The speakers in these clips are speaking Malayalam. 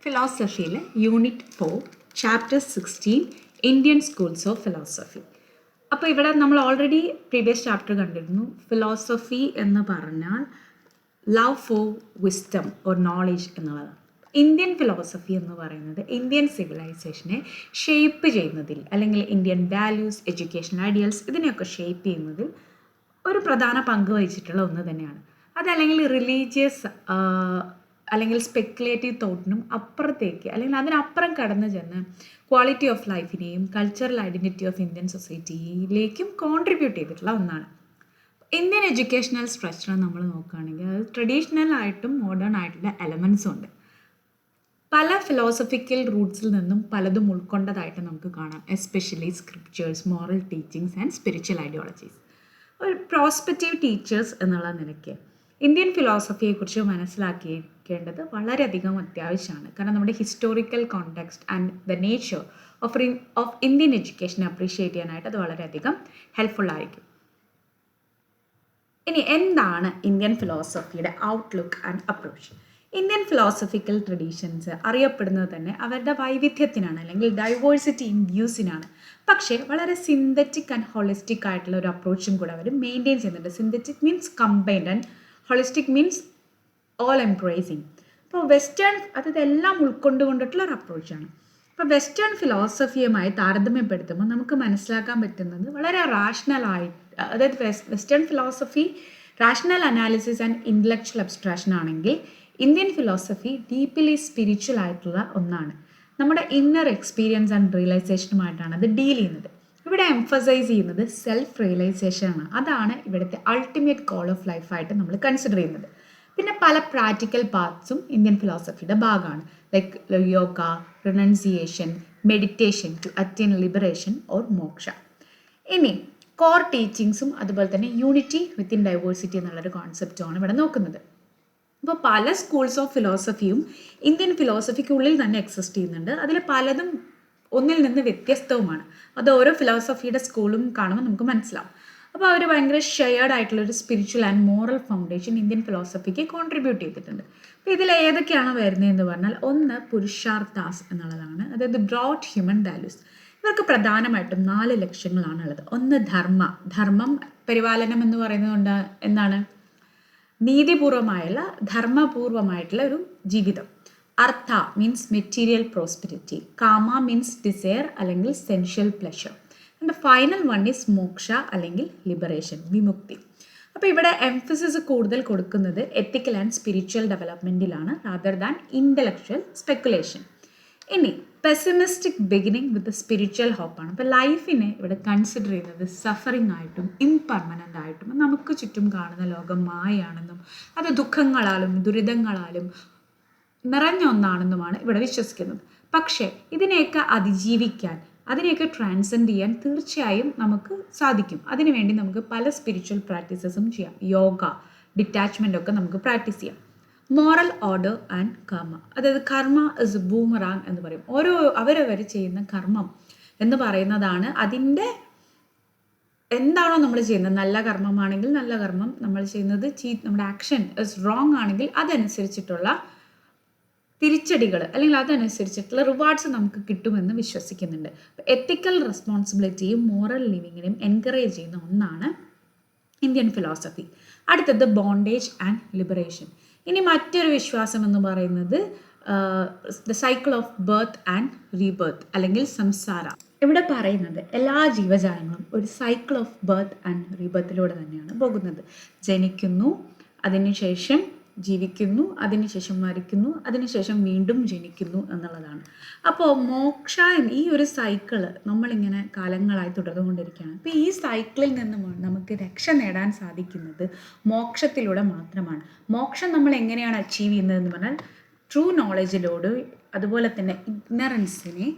ഫിലോസഫിയിൽ unit 4 chapter 16 Indian schools of philosophy. അപ്പോൾ ഇവിടെ നമ്മൾ ഓൾറെഡി പ്രീവിയസ് ചാപ്റ്റർ കണ്ടിരുന്നു. ഫിലോസഫി എന്ന് പറഞ്ഞാൽ love for wisdom or knowledge എന്നുള്ളതാണ്. ഇന്ത്യൻ ഫിലോസഫി എന്ന് പറയുന്നത് ഇന്ത്യൻ സിവിലൈസേഷനെ ഷേപ്പ് ചെയ്യുന്നതിൽ, അല്ലെങ്കിൽ ഇന്ത്യൻ വാല്യൂസ്, എഡ്യൂക്കേഷൻ ഐഡിയൽസ് ഇതിനെയൊക്കെ ഷേപ്പ് ചെയ്യുന്നതിൽ ഒരു പ്രധാന പങ്ക് വഹിച്ചിട്ടുള്ള ഒന്ന് തന്നെയാണ്. അതല്ലെങ്കിൽ റിലീജിയസ് അല്ലെങ്കിൽ സ്പെക്കുലേറ്റീവ് തോട്ടിനും അപ്പുറത്തേക്ക്, അല്ലെങ്കിൽ അതിനപ്പുറം കടന്നു ചെന്ന് ക്വാളിറ്റി ഓഫ് ലൈഫിനെയും കൾച്ചറൽ ഐഡൻറ്റിറ്റി ഓഫ് ഇന്ത്യൻ സൊസൈറ്റിയിലേക്കും കോൺട്രിബ്യൂട്ട് ചെയ്തിട്ടുള്ള ഒന്നാണ്. ഇന്ത്യൻ എഡ്യൂക്കേഷണൽ സ്ട്രക്ചർ നമ്മൾ നോക്കുകയാണെങ്കിൽ അത് ട്രഡീഷണൽ ആയിട്ടും മോഡേൺ ആയിട്ടുള്ള എലമെൻസും ഉണ്ട്. പല ഫിലോസഫിക്കൽ റൂട്ട്സിൽ നിന്നും പലതും ഉൾക്കൊണ്ടതായിട്ട് നമുക്ക് കാണാം, especially scriptures, moral teachings and spiritual ideologies. ഒരു പ്രോസ്പെക്റ്റീവ് ടീച്ചേഴ്സ് എന്നുള്ള നിലയ്ക്ക് ഇന്ത്യൻ ഫിലോസഫിയെക്കുറിച്ച് മനസ്സിലാക്കിയേണ്ടത് വളരെയധികം അത്യാവശ്യമാണ്. കാരണം നമ്മുടെ historical context and the nature of Indian education appreciate ചെയ്യാനായിട്ട് അത് വളരെയധികം ഹെൽപ്ഫുള്ളായിരിക്കും. ഇനി എന്താണ് ഇന്ത്യൻ ഫിലോസഫിയുടെ outlook and approach? Indian philosophical traditions അറിയപ്പെടുന്നത് തന്നെ അവരുടെ വൈവിധ്യത്തിനാണ്, അല്ലെങ്കിൽ ഡൈവേഴ്സിറ്റി ഇൻ വ്യൂസിനാണ്. പക്ഷേ വളരെ സിന്തറ്റിക് ആൻഡ് ഹോളിസ്റ്റിക് ആയിട്ടുള്ള ഒരു അപ്രോച്ചും കൂടെ അവർ മെയിൻറ്റെയിൻ ചെയ്യുന്നുണ്ട്. Synthetic means combined and holistic means all embracing. അപ്പോൾ വെസ്റ്റേൺ അതെല്ലാം ഉൾക്കൊണ്ടുകൊണ്ടിട്ടുള്ള ഒരു അപ്രോച്ചാണ്. അപ്പോൾ വെസ്റ്റേൺ ഫിലോസഫിയുമായി താരതമ്യപ്പെടുത്തുമ്പോൾ നമുക്ക് മനസ്സിലാക്കാൻ പറ്റുന്നത് വളരെ റാഷണലായിട്ട്, അതായത് western philosophy rational analysis and intellectual abstraction ആണെങ്കിൽ ഇന്ത്യൻ ഫിലോസഫി ഡീപ്ലി സ്പിരിച്വൽ ആയിട്ടുള്ള ഒന്നാണ്. നമ്മുടെ ഇന്നർ എക്സ്പീരിയൻസ് ആൻഡ് റിയലൈസേഷനുമായിട്ടാണ് അത് ഡീൽ ചെയ്യുന്നത്. ഇവിടെ എംഫസൈസ് ചെയ്യുന്നത് സെൽഫ് റിയലൈസേഷനാണ്. അതാണ് ഇവിടുത്തെ അൾട്ടിമേറ്റ് കോൾ ഓഫ് ലൈഫായിട്ട് നമ്മൾ കൺസിഡർ ചെയ്യുന്നത്. പിന്നെ പല പ്രാക്ടിക്കൽ പാർട്സും ഇന്ത്യൻ ഫിലോസഫിയുടെ ഭാഗമാണ്, like yoga, renunciation, meditation to attain liberation or moksha. ഇനി കോർ ടീച്ചിങ്സും അതുപോലെ തന്നെ യൂണിറ്റി വിത്തിൻ ഡൈവേഴ്സിറ്റി എന്നുള്ളൊരു കോൺസെപ്റ്റുമാണ് ഇവിടെ നോക്കുന്നത്. അപ്പോൾ പല സ്കൂൾസ് ഓഫ് ഫിലോസഫിയും ഇന്ത്യൻ ഫിലോസഫിക്കുള്ളിൽ തന്നെ എക്സിസ്റ്റ് ചെയ്യുന്നുണ്ട്. അതിൽ പലതും ഒന്നിൽ നിന്ന് വ്യത്യസ്തവുമാണ്. അത് ഓരോ ഫിലോസഫിയുടെ സ്കൂളും കാണുമ്പോൾ നമുക്ക് മനസ്സിലാവും. അപ്പോൾ അവർ ഭയങ്കര ഷെയർഡ് ആയിട്ടുള്ളൊരു spiritual and moral foundation Indian ഫിലോസഫിക്ക് കോൺട്രിബ്യൂട്ട് ചെയ്തിട്ടുണ്ട്. അപ്പോൾ ഇതിൽ ഏതൊക്കെയാണ് വരുന്നതെന്ന് പറഞ്ഞാൽ, ഒന്ന് പുരുഷാർത്ഥാസ് എന്നുള്ളതാണ്, അതായത് ബ്രോഡ് ഹ്യൂമൻ വാല്യൂസ്. ഇവർക്ക് പ്രധാനമായിട്ടും 4 ലക്ഷ്യങ്ങളാണുള്ളത്. ഒന്ന് ധർമ്മം പരിപാലനം എന്ന് പറയുന്നത് കൊണ്ട് എന്താണ്? നീതിപൂർവമായുള്ള ധർമ്മപൂർവമായിട്ടുള്ള ഒരു ജീവിതം. Artha means material prosperity. Kama means desire അല്ലെങ്കിൽ sensual pleasure. And final one is moksha അല്ലെങ്കിൽ ലിബറേഷൻ, വിമുക്തി. അപ്പോൾ ഇവിടെ എംഫസിസ് കൂടുതൽ കൊടുക്കുന്നത് എത്തിക്കൽ ആൻഡ് സ്പിരിച്വൽ ഡെവലപ്മെൻറ്റിലാണ് റാദർ ദാൻ ഇൻ്റലക്ച്വൽ സ്പെക്കുലേഷൻ. ഇനി പെസിമിസ്റ്റിക് ബിഗിനിങ് വിത്ത് സ്പിരിച്വൽ ഹോപ്പാണ്. അപ്പോൾ ലൈഫിനെ ഇവിടെ കൺസിഡർ ചെയ്യുന്നത് സഫറിങ് ആയിട്ടും ഇംപെർമനൻ്റ് ആയിട്ടും, നമുക്ക് ചുറ്റും കാണുന്ന ലോകം മായയാണെന്നും അത് ദുഃഖങ്ങളാലും ദുരിതങ്ങളാലും നിറഞ്ഞ ഒന്നാണെന്നുമാണ് ഇവിടെ വിശ്വസിക്കുന്നത്. പക്ഷേ ഇതിനെയൊക്കെ അതിജീവിക്കാൻ, അതിനെയൊക്കെ ട്രാൻസെൻഡ് ചെയ്യാൻ തീർച്ചയായും നമുക്ക് സാധിക്കും. അതിനുവേണ്ടി നമുക്ക് പല സ്പിരിച്വൽ പ്രാക്ടീസസും ചെയ്യാം. യോഗ, ഡിറ്റാച്ച്മെൻ്റ് ഒക്കെ നമുക്ക് പ്രാക്ടീസ് ചെയ്യാം. മോറൽ ഓർഡർ ആൻഡ് കർമ്മ, അതായത് കർമ്മ ഇസ് ബൂമറാങ് എന്ന് പറയും. അവരവർ ചെയ്യുന്ന കർമ്മം എന്ന് പറയുന്നതാണ് അതിൻ്റെ എന്താണോ നമ്മൾ ചെയ്യുന്നത്. നല്ല കർമ്മമാണെങ്കിൽ നല്ല കർമ്മം, നമ്മൾ ചെയ്യുന്നത് നമ്മുടെ ആക്ഷൻ ഇസ് റോങ് ആണെങ്കിൽ അതനുസരിച്ചിട്ടുള്ള തിരിച്ചടികൾ, അല്ലെങ്കിൽ അതനുസരിച്ചിട്ടുള്ള റിവാർഡ്സ് നമുക്ക് കിട്ടുമെന്ന് വിശ്വസിക്കുന്നുണ്ട്. എത്തിക്കൽ റെസ്പോൺസിബിലിറ്റിയും മോറൽ ലിവിങ്ങിനെയും എൻകറേജ് ചെയ്യുന്ന ഒന്നാണ് ഇന്ത്യൻ ഫിലോസഫി. അടുത്തത് ബോണ്ടേജ് ആൻഡ് ലിബറേഷൻ. ഇനി മറ്റൊരു വിശ്വാസം എന്ന് പറയുന്നത് the cycle of birth and rebirth അല്ലെങ്കിൽ സംസാര. ഇവിടെ പറയുന്നത് എല്ലാ ജീവജാലങ്ങളും ഒരു സൈക്കിൾ ഓഫ് ബർത്ത് ആൻഡ് റീബർത്തിലൂടെ തന്നെയാണ് പോകുന്നത്. ജനിക്കുന്നു, അതിനുശേഷം ജീവിക്കുന്നു, അതിനുശേഷം മരിക്കുന്നു, അതിനുശേഷം വീണ്ടും ജനിക്കുന്നു എന്നുള്ളതാണ്. അപ്പോൾ മോക്ഷ ഈ ഒരു സൈക്കിള് നമ്മളിങ്ങനെ കാലങ്ങളായി തുടർന്നുകൊണ്ടിരിക്കുകയാണ്. അപ്പോൾ ഈ സൈക്കിളിൽ നിന്നും നമുക്ക് രക്ഷ നേടാൻ സാധിക്കുന്നത് മോക്ഷത്തിലൂടെ മാത്രമാണ്. മോക്ഷം നമ്മൾ എങ്ങനെയാണ് അച്ചീവ് ചെയ്യുന്നതെന്ന് പറഞ്ഞാൽ ട്രൂ നോളജിലൂടെ, അതുപോലെ തന്നെ ഇഗ്നറൻസിനെ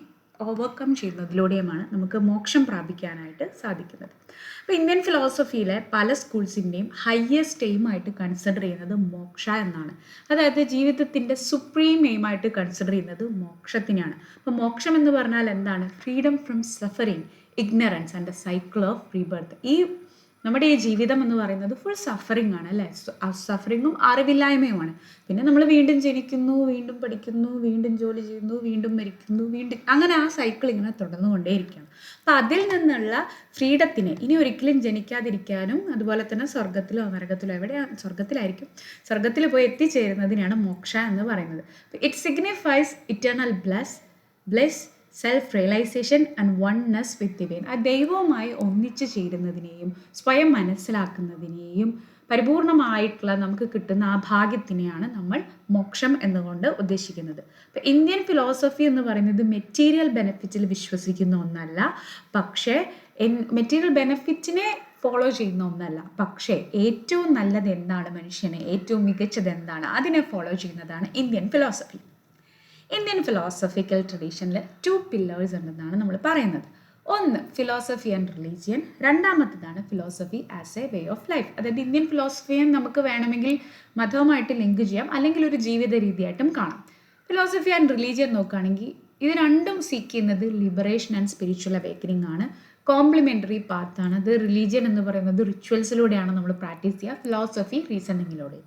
ഓവർകം ചെയ്യുന്നതിലൂടെയുമാണ് നമുക്ക് മോക്ഷം പ്രാപിക്കാനായിട്ട് സാധിക്കുന്നത്. അപ്പോൾ ഇന്ത്യൻ ഫിലോസഫിയിലെ പല സ്കൂൾസിൻ്റെയും ഹയ്യസ്റ്റ് എയിമായിട്ട് കൺസിഡർ ചെയ്യുന്നത് മോക്ഷ എന്നാണ്. അതായത് ജീവിതത്തിൻ്റെ സുപ്രീം എയിമായിട്ട് കൺസിഡർ ചെയ്യുന്നത് മോക്ഷത്തിനെയാണ്. അപ്പോൾ മോക്ഷം എന്ന് പറഞ്ഞാൽ എന്താണ്? Freedom from suffering, ignorance and the cycle of rebirth. ഈ നമ്മുടെ ഈ ജീവിതം എന്ന് പറയുന്നത് ഫുൾ സഫറിങ് ആണ് അല്ലേ? സഫറിങ്ങും അറിവില്ലായ്മയുമാണ്. പിന്നെ നമ്മൾ വീണ്ടും ജനിക്കുന്നു, വീണ്ടും പഠിക്കുന്നു, വീണ്ടും ജോലി ചെയ്യുന്നു, വീണ്ടും മരിക്കുന്നു, വീണ്ടും അങ്ങനെ ആ സൈക്കിൾ ഇങ്ങനെ തുടർന്നുകൊണ്ടേയിരിക്കുകയാണ്. അപ്പം അതിൽ നിന്നുള്ള ഫ്രീഡത്തിന് ഇനി ഒരിക്കലും ജനിക്കാതിരിക്കാനും, അതുപോലെ തന്നെ സ്വർഗത്തിലോ നരകത്തിലോ സ്വർഗത്തിലായിരിക്കും, സ്വർഗത്തിൽ പോയി എത്തിച്ചേരുന്നതിനാണ് മോക്ഷ എന്ന് പറയുന്നത്. It signifies eternal bliss self realisation and oneness with divine. ആ ദൈവവുമായി ഒന്നിച്ചു ചേരുന്നതിനെയും സ്വയം മനസ്സിലാക്കുന്നതിനെയും പരിപൂർണമായിട്ടുള്ള നമുക്ക് കിട്ടുന്ന ആ ഭാഗ്യത്തിനെയാണ് നമ്മൾ മോക്ഷം എന്നുകൊണ്ട് ഉദ്ദേശിക്കുന്നത്. അപ്പം ഇന്ത്യൻ ഫിലോസഫി എന്ന് പറയുന്നത് മെറ്റീരിയൽ ബെനിഫിറ്റിൽ വിശ്വസിക്കുന്ന ഒന്നല്ല, പക്ഷേ മെറ്റീരിയൽ ബെനിഫിറ്റിനെ ഫോളോ ചെയ്യുന്ന ഒന്നല്ല, പക്ഷേ ഏറ്റവും നല്ലത് എന്താണ്, മനുഷ്യനെ ഏറ്റവും മികച്ചത് എന്താണ്, അതിനെ ഫോളോ ചെയ്യുന്നതാണ് ഇന്ത്യൻ ഫിലോസഫി. ഇന്ത്യൻ ഫിലോസഫിക്കൽ ട്രഡീഷനിൽ 2 പില്ലേഴ്സ് ഉണ്ടെന്നാണ് നമ്മൾ പറയുന്നത്. ഒന്ന് ഫിലോസഫി ആൻഡ് റിലീജിയൻ, രണ്ടാമത്തേതാണ് philosophy as a way of life. അതായത് ഇന്ത്യൻ ഫിലോസഫിയെ നമുക്ക് വേണമെങ്കിൽ മതവുമായിട്ട് ലിങ്ക് ചെയ്യാം, അല്ലെങ്കിൽ ഒരു ജീവിത രീതിയായിട്ടും കാണാം. ഫിലോസഫി ആൻഡ് റിലീജിയൻ നോക്കുകയാണെങ്കിൽ ഇത് രണ്ടും സീക്ക് ചെയ്യുന്നത് ലിബറേഷൻ ആൻഡ് സ്പിരിച്വൽ അവേക്കനിങ് ആണ്. കോംപ്ലിമെൻ്ററി പാത്താണ്. അത് റിലീജിയൻ എന്ന് പറയുന്നത് റിച്വൽസിലൂടെയാണ് നമ്മൾ പ്രാക്ടീസ് ചെയ്യുക, ഫിലോസഫി റീസണിങ്ങിലൂടെ.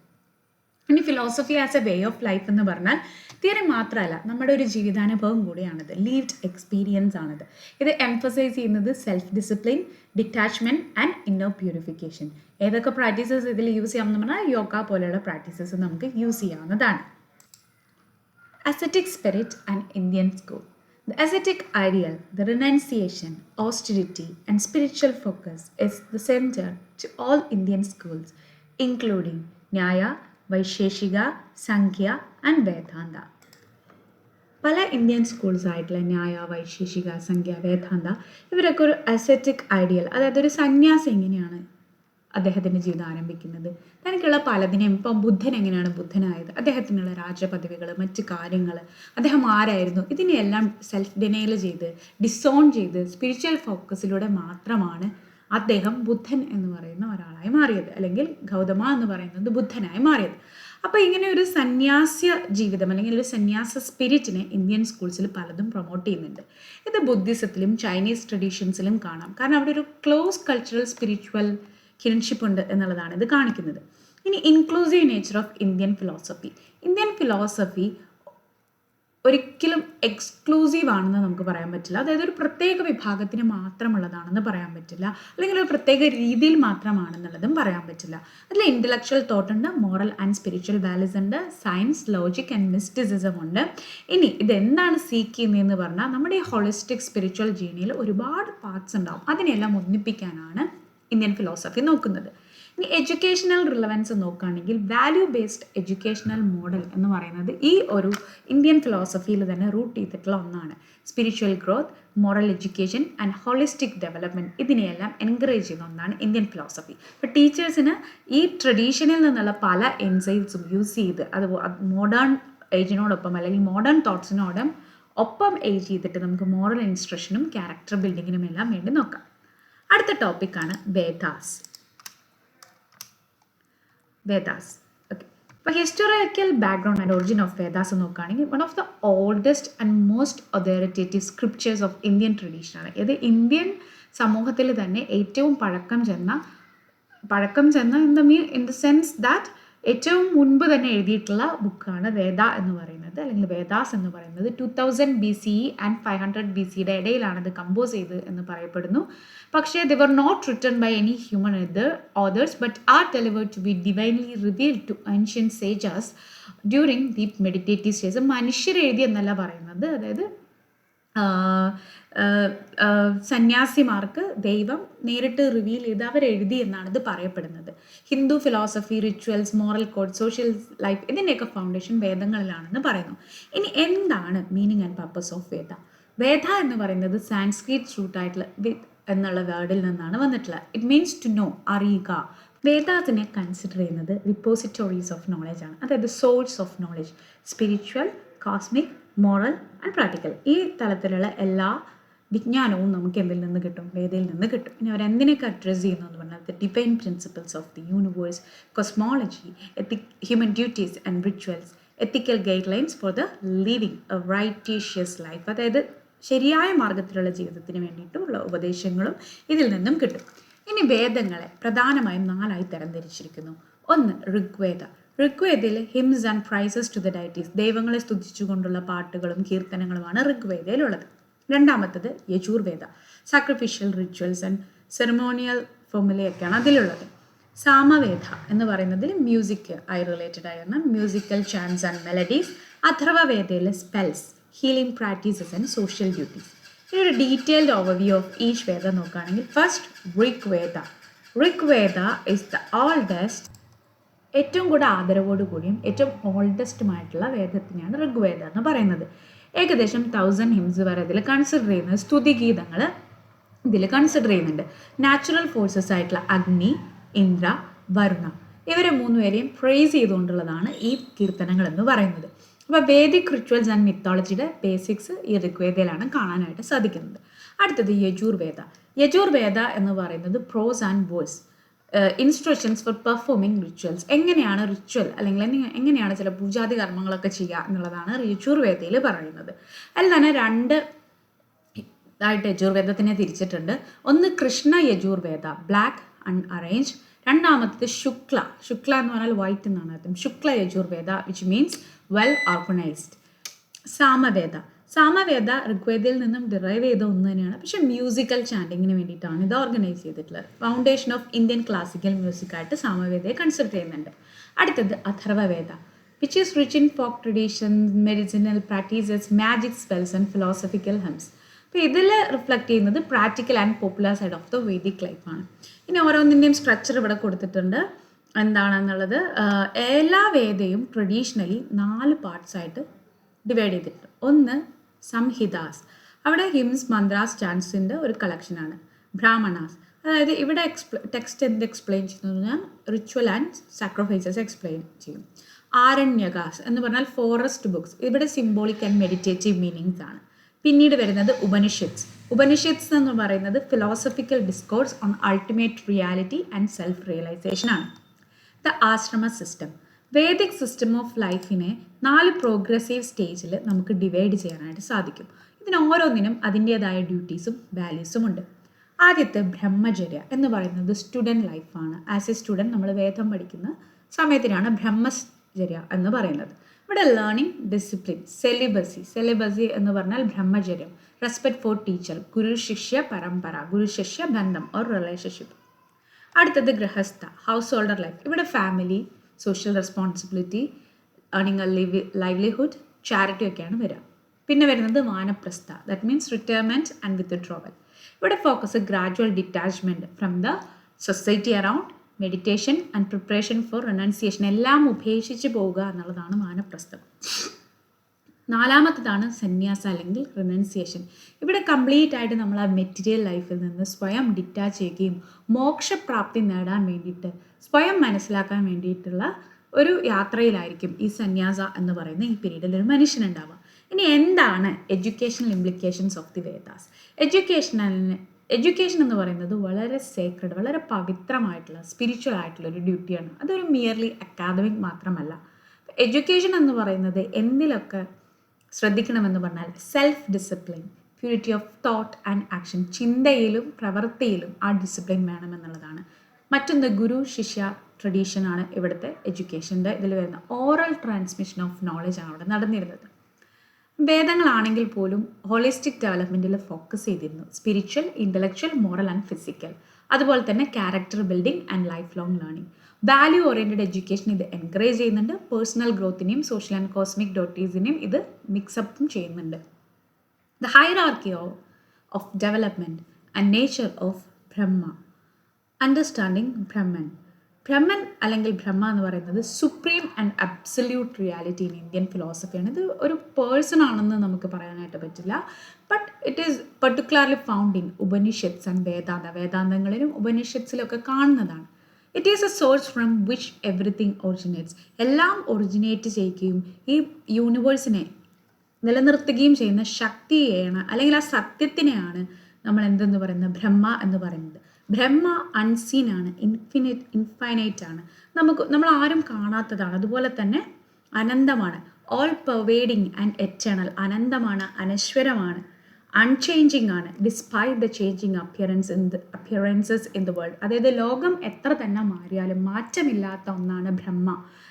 ഇനി philosophy as a way of life എന്ന് പറഞ്ഞാൽ തിയറി മാത്രമല്ല, നമ്മുടെ ഒരു ജീവിതാനുഭവം കൂടിയാണിത്, ലീവ്ഡ് എക്സ്പീരിയൻസ് ആണിത്. ഇത് എംഫസൈസ് ചെയ്യുന്നത് self discipline, detachment and inner purification. ഏതൊക്കെ പ്രാക്ടീസസ് ഇതിൽ യൂസ് ചെയ്യാമെന്ന് പറഞ്ഞാൽ യോഗ പോലെയുള്ള പ്രാക്ടീസസ് നമുക്ക് യൂസ് ചെയ്യാവുന്നതാണ്. Acetic spirit and Indian school. The ascetic ideal, the renunciation, austerity, and spiritual focus is the center to all Indian schools, including Nyaya, Vaisheshika, സംഖ്യ ആൻഡ് വേദാന്ത. പല ഇന്ത്യൻ സ്കൂൾസ് ആയിട്ടുള്ള ന്യായ, വൈശേഷിക, സംഖ്യ, വേദാന്ത ഇവരൊക്കെ ഒരു അസെറ്റിക് ഐഡിയൽ, അതായത് ഒരു സന്യാസി എങ്ങനെയാണ് അദ്ദേഹത്തിൻ്റെ ജീവിതം ആരംഭിക്കുന്നത്, തനിക്കുള്ള പലതിനെയും, ഇപ്പം ബുദ്ധൻ എങ്ങനെയാണ് ബുദ്ധനായത്, അദ്ദേഹത്തിനുള്ള രാജപദവികൾ, മറ്റ് കാര്യങ്ങൾ, അദ്ദേഹം ആരായിരുന്നു, ഇതിനെയെല്ലാം സെൽഫ് ഡിനയൽ ചെയ്ത് ഡിസോൺ ചെയ്ത് സ്പിരിച്വൽ ഫോക്കസിലൂടെ മാത്രമാണ് അദ്ദേഹം ബുദ്ധൻ എന്ന് പറയുന്ന ഒരാളായി മാറിയത്, അല്ലെങ്കിൽ ഗൗതമ എന്ന് പറയുന്നത് ബുദ്ധനായി മാറിയത്. അപ്പോൾ ഇങ്ങനെ ഒരു സന്യാസ്യ ജീവിതം അല്ലെങ്കിൽ ഒരു സന്യാസ സ്പിരിറ്റിനെ ഇന്ത്യൻ സ്കൂൾസിൽ പലതും പ്രൊമോട്ട് ചെയ്യുന്നുണ്ട്. ഇത് ബുദ്ധിസത്തിലും ചൈനീസ് ട്രഡീഷൻസിലും കാണാം. കാരണം അവിടെ ഒരു ക്ലോസ് കൾച്ചറൽ സ്പിരിച്വൽ കിൻഷിപ്പ് ഉണ്ട് എന്നുള്ളതാണ് ഇത് കാണിക്കുന്നത്. ഇനി inclusive nature of Indian philosophy. Indian philosophy ഒരിക്കലും എക്സ്ക്ലൂസീവ് ആണെന്ന് നമുക്ക് പറയാൻ പറ്റില്ല. അതായത് ഒരു പ്രത്യേക വിഭാഗത്തിന് മാത്രമുള്ളതാണെന്ന് പറയാൻ പറ്റില്ല, അല്ലെങ്കിൽ ഒരു പ്രത്യേക രീതിയിൽ മാത്രമാണെന്നുള്ളതും പറയാൻ പറ്റില്ല. അതിൽ ഇൻ്റലക്ച്വൽ തോട്ട് ഉണ്ട്, മോറൽ ആൻഡ് സ്പിരിച്വൽ വാല്യൂസ് ഉണ്ട്, സയൻസ്, ലോജിക് ആൻഡ് മിസ്റ്റിസിസം ഉണ്ട്. ഇനി ഇതെന്താണ് സീക്ക് ചെയ്യുന്നതെന്ന് പറഞ്ഞാൽ നമ്മുടെ ഈ ഹോളിസ്റ്റിക് സ്പിരിച്വൽ ജേണിയിൽ ഒരുപാട് പാർട്സ് ഉണ്ടാവും. അതിനെല്ലാം ഒന്നിപ്പിക്കാനാണ് ഇന്ത്യൻ ഫിലോസഫി നോക്കുന്നത്. ഇനി എഡ്യൂക്കേഷണൽ റിലവൻസ് നോക്കുകയാണെങ്കിൽ വാല്യൂ ബേസ്ഡ് എഡ്യൂക്കേഷണൽ മോഡൽ എന്ന് പറയുന്നത് ഈ ഒരു ഇന്ത്യൻ ഫിലോസഫിയിൽ തന്നെ റൂട്ട് ചെയ്തിട്ടുള്ള ഒന്നാണ്. Spiritual growth, moral education and holistic development ഇതിനെയെല്ലാം എൻകറേജ് ചെയ്യുന്ന ഒന്നാണ് ഇന്ത്യൻ ഫിലോസഫി. ഇപ്പോൾ ടീച്ചേഴ്സിന് ഈ ട്രഡീഷനിൽ നിന്നുള്ള പല ഇൻസൈറ്റ്സും യൂസ് ചെയ്ത് അത് മോഡേൺ ഏജിനോടൊപ്പം അല്ലെങ്കിൽ മോഡേൺ തോട്ട്സിനോടും ഒപ്പം ഏജ് ചെയ്തിട്ട് നമുക്ക് മോറൽ ഇൻസ്ട്രക്ഷനും ക്യാരക്ടർ ബിൽഡിങ്ങിനും എല്ലാം വേണ്ടി നോക്കാം. അടുത്ത ടോപ്പിക്കാണ് വേദാസ്. ഓക്കെ, അപ്പോൾ historical background and origin of Vedas നോക്കുകയാണെങ്കിൽ one of the oldest and most authoritative scriptures of Indian ട്രഡീഷനാണ്. ഇത് ഇന്ത്യൻ സമൂഹത്തിൽ തന്നെ ഏറ്റവും പഴക്കം ചെന്ന ഇൻ ദ സെൻസ് ദാറ്റ് ഏറ്റവും മുൻപ് തന്നെ എഴുതിയിട്ടുള്ള ബുക്കാണ് വേദ എന്ന് പറയുന്നത്, അല്ലെങ്കിൽ വേദാസ് എന്ന് പറയുന്നത്. 2000 BCE ആൻഡ് 500 BCയുടെ ഇടയിലാണ് ഇത് കമ്പോസ് ചെയ്ത് എന്ന് പറയപ്പെടുന്നു. പക്ഷേ they were not written by any human authors but are delivered to be divinely revealed to ancient sages during the meditative stage. മനുഷ്യർ എഴുതി എന്നല്ല പറയുന്നത്, അതായത് സന്യാസിമാർക്ക് ദൈവം നേരിട്ട് റിവീൽ ചെയ്ത് അവരെഴുതി എന്നാണ് ഇത് പറയപ്പെടുന്നത്. Hindu philosophy, rituals, moral code, social life ഇതിൻ്റെയൊക്കെ ഫൗണ്ടേഷൻ വേദങ്ങളിലാണെന്ന് പറയുന്നു. ഇനി എന്താണ് മീനിങ് ആൻഡ് പർപ്പസ് ഓഫ് വേദ? വേദ എന്ന് പറയുന്നത് സാൻസ്ക്രിറ്റ് റൂട്ടായിട്ടുള്ള വിത്ത് എന്നുള്ള വേർഡിൽ നിന്നാണ് വന്നിട്ടുള്ളത്. ഇറ്റ് മീൻസ് ടു നോ, അറിയുക. വേദാസിനെ കൺസിഡർ ചെയ്യുന്നത് റിപ്പോസിറ്റോറീസ് ഓഫ് നോളജ് ആണ്, അതായത് source of knowledge, spiritual, cosmic, moral and practical. ഈ തലത്തിലുള്ള എല്ലാ വിജ്ഞാനവും നമുക്ക് എന്തിൽ നിന്ന് കിട്ടും? വേദയിൽ നിന്ന് കിട്ടും. ഇനി അവരെന്തിനൊക്കെ അഡ്രസ്സ് ചെയ്യുന്നു എന്ന് പറഞ്ഞാൽ the divine principles of the universe, cosmology, human duties and rituals, ethical guidelines for the living a righteous life, അതായത് ശരിയായ മാർഗത്തിലുള്ള ജീവിതത്തിന് വേണ്ടിയിട്ടുള്ള ഉപദേശങ്ങളും ഇതിൽ നിന്നും കിട്ടും. ഇനി വേദങ്ങളെ പ്രധാനമായും 4ആയി തരംതിരിച്ചിരിക്കുന്നു. ഒന്ന് ഋഗ്വേദ. ഋഗ്വേദയിൽ hymns and praises to the deities, ദൈവങ്ങളെ സ്തുതിച്ചുകൊണ്ടുള്ള പാട്ടുകളും കീർത്തനങ്ങളുമാണ് ഋഗ്വേദയിലുള്ളത്. രണ്ടാമത്തത് Yajurveda, sacrificial rituals and ceremonial ഫോർമുലയൊക്കെയാണ് അതിലുള്ളത്. സാമവേദ എന്ന് പറയുന്നതിൽ മ്യൂസിക് ആയി റിലേറ്റഡ് ആയിരുന്ന മ്യൂസിക്കൽ ചാൻസ് ആൻഡ് മെലഡീസ്. അഥർവവേദയിലെ spells, healing practices and social duties. ഈ ഒരു detailed overview of each Veda നോക്കുകയാണെങ്കിൽ first Rigveda. Rigveda is the oldest, ഏറ്റവും കൂടെ ആദരവോടുകൂടിയും ഏറ്റവും ഓൾഡസ്റ്റുമായിട്ടുള്ള വേദത്തിനെയാണ് ഋഗ്വേദ എന്ന് പറയുന്നത്. ഏകദേശം 1000 ഹിംസ് വരെ ഇതിൽ കൺസിഡർ ചെയ്യുന്നത്, സ്തുതിഗീതങ്ങൾ ഇതിൽ കൺസിഡർ ചെയ്യുന്നുണ്ട്. നാച്ചുറൽ ഫോഴ്സസ് ആയിട്ടുള്ള അഗ്നി, ഇന്ദ്ര, വരുണ, ഇവരെ 3 പേരെയും പ്രൈസ് ചെയ്തുകൊണ്ടുള്ളതാണ് ഈ കീർത്തനങ്ങൾ എന്ന് പറയുന്നത്. അപ്പോൾ വേദിക് റിച്വൽസ് ആൻഡ് മിത്തോളജിയുടെ ബേസിക്സ് ഈ ഋഗ്വേദയിലാണ് കാണാനായിട്ട് സാധിക്കുന്നത്. അടുത്തത് യജുർവേദ. യജുർവേദ എന്ന് പറയുന്നത് prose and verse, instructions for performing rituals, എങ്ങനെയാണ് റിച്വൽ അല്ലെങ്കിൽ എങ്ങനെയാണ് ചില പൂജാതി കർമ്മങ്ങളൊക്കെ ചെയ്യുക എന്നുള്ളതാണ് യജുർവേദയിൽ പറയുന്നത്. അതിൽ തന്നെ 2 ആയിട്ട് യജുർവേദത്തിനെ തിരിച്ചിട്ടുണ്ട്. ഒന്ന് Krishna Yajurveda, black and arrange. രണ്ടാമത്തത് ശുക്ല. ശുക്ല എന്ന് പറഞ്ഞാൽ വൈറ്റ് എന്നാണ് അർത്ഥം. Shukla Yajurveda which means well organised. Samaveda. Samaveda ഋഗ്വേദയിൽ നിന്നും ഡിറൈവ് ചെയ്ത ഒന്ന് തന്നെയാണ്, പക്ഷേ മ്യൂസിക്കൽ ചാൻഡിങ്ങിന് വേണ്ടിയിട്ടാണ് ഇത് ഓർഗനൈസ് ചെയ്തിട്ടുള്ളത്. ഫൗണ്ടേഷൻ ഓഫ് ഇന്ത്യൻ ക്ലാസിക്കൽ മ്യൂസിക്കായിട്ട് സാമവേദയെ കൺസിഡർ ചെയ്യുന്നുണ്ട്. അടുത്തത് Atharvaveda which is rich in folk traditions, medicinal practices, magic spells and philosophical hymns. അപ്പോൾ ഇതിൽ റിഫ്ലക്റ്റ് ചെയ്യുന്നത് practical and popular side of the Vedic ലൈഫാണ്. ഇനി ഓരോന്നിൻ്റെയും സ്ട്രക്ചർ ഇവിടെ കൊടുത്തിട്ടുണ്ട് എന്താണെന്നുള്ളത്. എല്ലാ വേദയും ട്രഡീഷണലി 4 പാർട്സായിട്ട് ഡിവൈഡ് ചെയ്തിട്ടുണ്ട്. ഒന്ന് സംഹിതാസ്, അവിടെ ഹിംസ്, മന്ത്രാസ്, ചാൻസിൻ്റെ ഒരു കളക്ഷനാണ്. ബ്രാഹ്മണാസ്, അതായത് ഇവിടെ ടെക്സ്റ്റ് എന്ത് എക്സ്പ്ലെയിൻ ചെയ്യുന്നത്, റിച്വൽ ആൻഡ് സാക്രിഫൈസസ് എക്സ്പ്ലെയിൻ ചെയ്യും. ആരണ്യകാസ് എന്ന് പറഞ്ഞാൽ ഫോറസ്റ്റ് ബുക്സ്, ഇവിടെ സിംബോളിക് ആൻഡ് മെഡിറ്റേറ്റീവ് മീനിങ്സ് ആണ്. പിന്നീട് വരുന്നത് ഉപനിഷത്സ്. ഉപനിഷത്സ് എന്ന് പറയുന്നത് philosophical discourse on ultimate reality and self realisation ആണ്. The ashrama system, Vedic system of ലൈഫിനെ 4 പ്രോഗ്രസീവ് സ്റ്റേജിൽ നമുക്ക് ഡിവൈഡ് ചെയ്യാനായിട്ട് സാധിക്കും. ഇതിന് ഓരോന്നിനും അതിൻ്റേതായ ഡ്യൂട്ടീസും വാല്യൂസും ഉണ്ട്. ആദ്യത്തെ ബ്രഹ്മചര്യ എന്ന് പറയുന്നത് സ്റ്റുഡൻറ് ലൈഫാണ്. ആസ് എ സ്റ്റുഡൻറ് നമ്മൾ വേദം പഠിക്കുന്ന സമയത്തിനാണ് ബ്രഹ്മചര്യ എന്ന് പറയുന്നത്. ഇവിടെ ലേണിംഗ്, ഡിസിപ്ലിൻ, സെലിബസി എന്ന് പറഞ്ഞാൽ ബ്രഹ്മചര്യം, റെസ്പെക്ട് ഫോർ ടീച്ചർ, ഗുരു ശിഷ്യ പരമ്പര, ഗുരു ശിഷ്യ ബന്ധം ഓർ റിലേഷൻഷിപ്പ്. അടുത്തത് ഗൃഹസ്ഥ, ഹൗസ് ഹോൾഡർ ലൈഫ്. ഇവിടെ family, social responsibility, earning A livelihood, charity ഒക്കെയാണ് വരിക. പിന്നെ വരുന്നത് വാനപ്രസ്ഥ, that means retirement and withdrawal. ഇവിടെ focus gradual detachment from the society around, meditation and preparation for renunciation, എല്ലാം ഉപേക്ഷിച്ച് പോവുക എന്നുള്ളതാണ് വാനപ്രസ്ഥം. 4മത്തതാണ് സന്യാസ അല്ലെങ്കിൽ റിനൗൺസിയേഷൻ. ഇവിടെ കംപ്ലീറ്റ് ആയിട്ട് നമ്മൾ ആ മെറ്റീരിയൽ ലൈഫിൽ നിന്ന് സ്വയം ഡിറ്റാച്ച് ചെയ്യുകയും മോക്ഷപ്രാപ്തി നേടാൻ വേണ്ടിയിട്ട് സ്വയം മനസ്സിലാക്കാൻ വേണ്ടിയിട്ടുള്ള ഒരു യാത്രയിലായിരിക്കും ഈ സന്യാസ എന്ന് പറയുന്ന ഈ പീരീഡിൽ ഒരു മനുഷ്യനുണ്ടാവുക. ഇനി എന്താണ് educational implications of the Vedas? Education എന്ന് പറയുന്നത് വളരെ സേക്രഡ്, വളരെ പവിത്രമായിട്ടുള്ള സ്പിരിച്വൽ ആയിട്ടുള്ള ഒരു ഡ്യൂട്ടിയാണ്. അതൊരു മിയർലി അക്കാദമിക് മാത്രമല്ല. എഡ്യൂക്കേഷൻ എന്ന് പറയുന്നത് എന്തിലൊക്കെ ശ്രദ്ധിക്കണമെന്ന് പറഞ്ഞാൽ self discipline, purity of thought and action, ചിന്തയിലും പ്രവൃത്തിയിലും ആ ഡിസിപ്ലിൻ വേണമെന്നുള്ളതാണ്. മറ്റൊന്ന് ഗുരു ശിഷ്യ ട്രഡീഷനാണ് ഇവിടുത്തെ എഡ്യൂക്കേഷൻ്റെ ഇതിൽ വരുന്ന ഓറൽ ട്രാൻസ്മിഷൻ ഓഫ് നോളജ് ആണ് അവിടെ നടന്നിരുന്നത്. വേദങ്ങളാണെങ്കിൽ പോലും ഹോളിസ്റ്റിക് ഡെവലപ്മെൻറ്റിൽ ഫോക്കസ് ചെയ്തിരുന്നു. Spiritual, intellectual, moral and physical. അതുപോലെ തന്നെ character building and life long learning. Value oriented education ഇത് എൻകറേജ് ചെയ്യുന്നുണ്ട്. പേഴ്സണൽ ഗ്രോത്തിനെയും സോഷ്യൽ ആൻഡ് കോസ്മിക് ഡ്യൂട്ടീസിനെയും ഇത് മിക്സപ്പും ചെയ്യുന്നുണ്ട്. The hierarchy of development and nature of Brahma, understanding Brahman അല്ലെങ്കിൽ ബ്രഹ്മ എന്ന് പറയുന്നത് supreme and absolute reality in Indian ഫിലോസഫിയാണ്. ഇത് ഒരു പേഴ്സൺ ആണെന്ന് നമുക്ക് പറയാനായിട്ട് പറ്റില്ല. But it is particularly found in Upanishads and വേദാന്തങ്ങളിലും ഉപനിഷത്സിലൊക്കെ കാണുന്നതാണ്. It is A source from which everything originates. എല്ലാം ഒറിജിനേറ്റ് ചെയ്യുകയും ഈ യൂണിവേഴ്സിനെ നിലനിർത്തുകയും ചെയ്യുന്ന ശക്തിയെയാണ് അല്ലെങ്കിൽ ആ സത്യത്തിനെയാണ് നമ്മൾ എന്തെന്ന് പറയുന്നത്, ബ്രഹ്മ എന്ന് പറയുന്നത്. ബ്രഹ്മ അൺസീൻ ആണ്, ഇൻഫൈനൈറ്റ് ആണ്, നമ്മൾ ആരും കാണാത്തതാണ്. അതുപോലെ തന്നെ അനന്തമാണ്, ഓൾ പെർവേഡിങ് ആൻഡ് എറ്റേണൽ, അനന്തമാണ്, അനശ്വരമാണ്, അൺചേഞ്ചിങ് ആണ് despite the changing appearances in the world. അതായത് ലോകം എത്ര തന്നെ മാറിയാലും മാറ്റമില്ലാത്ത ഒന്നാണ് ബ്രഹ്മ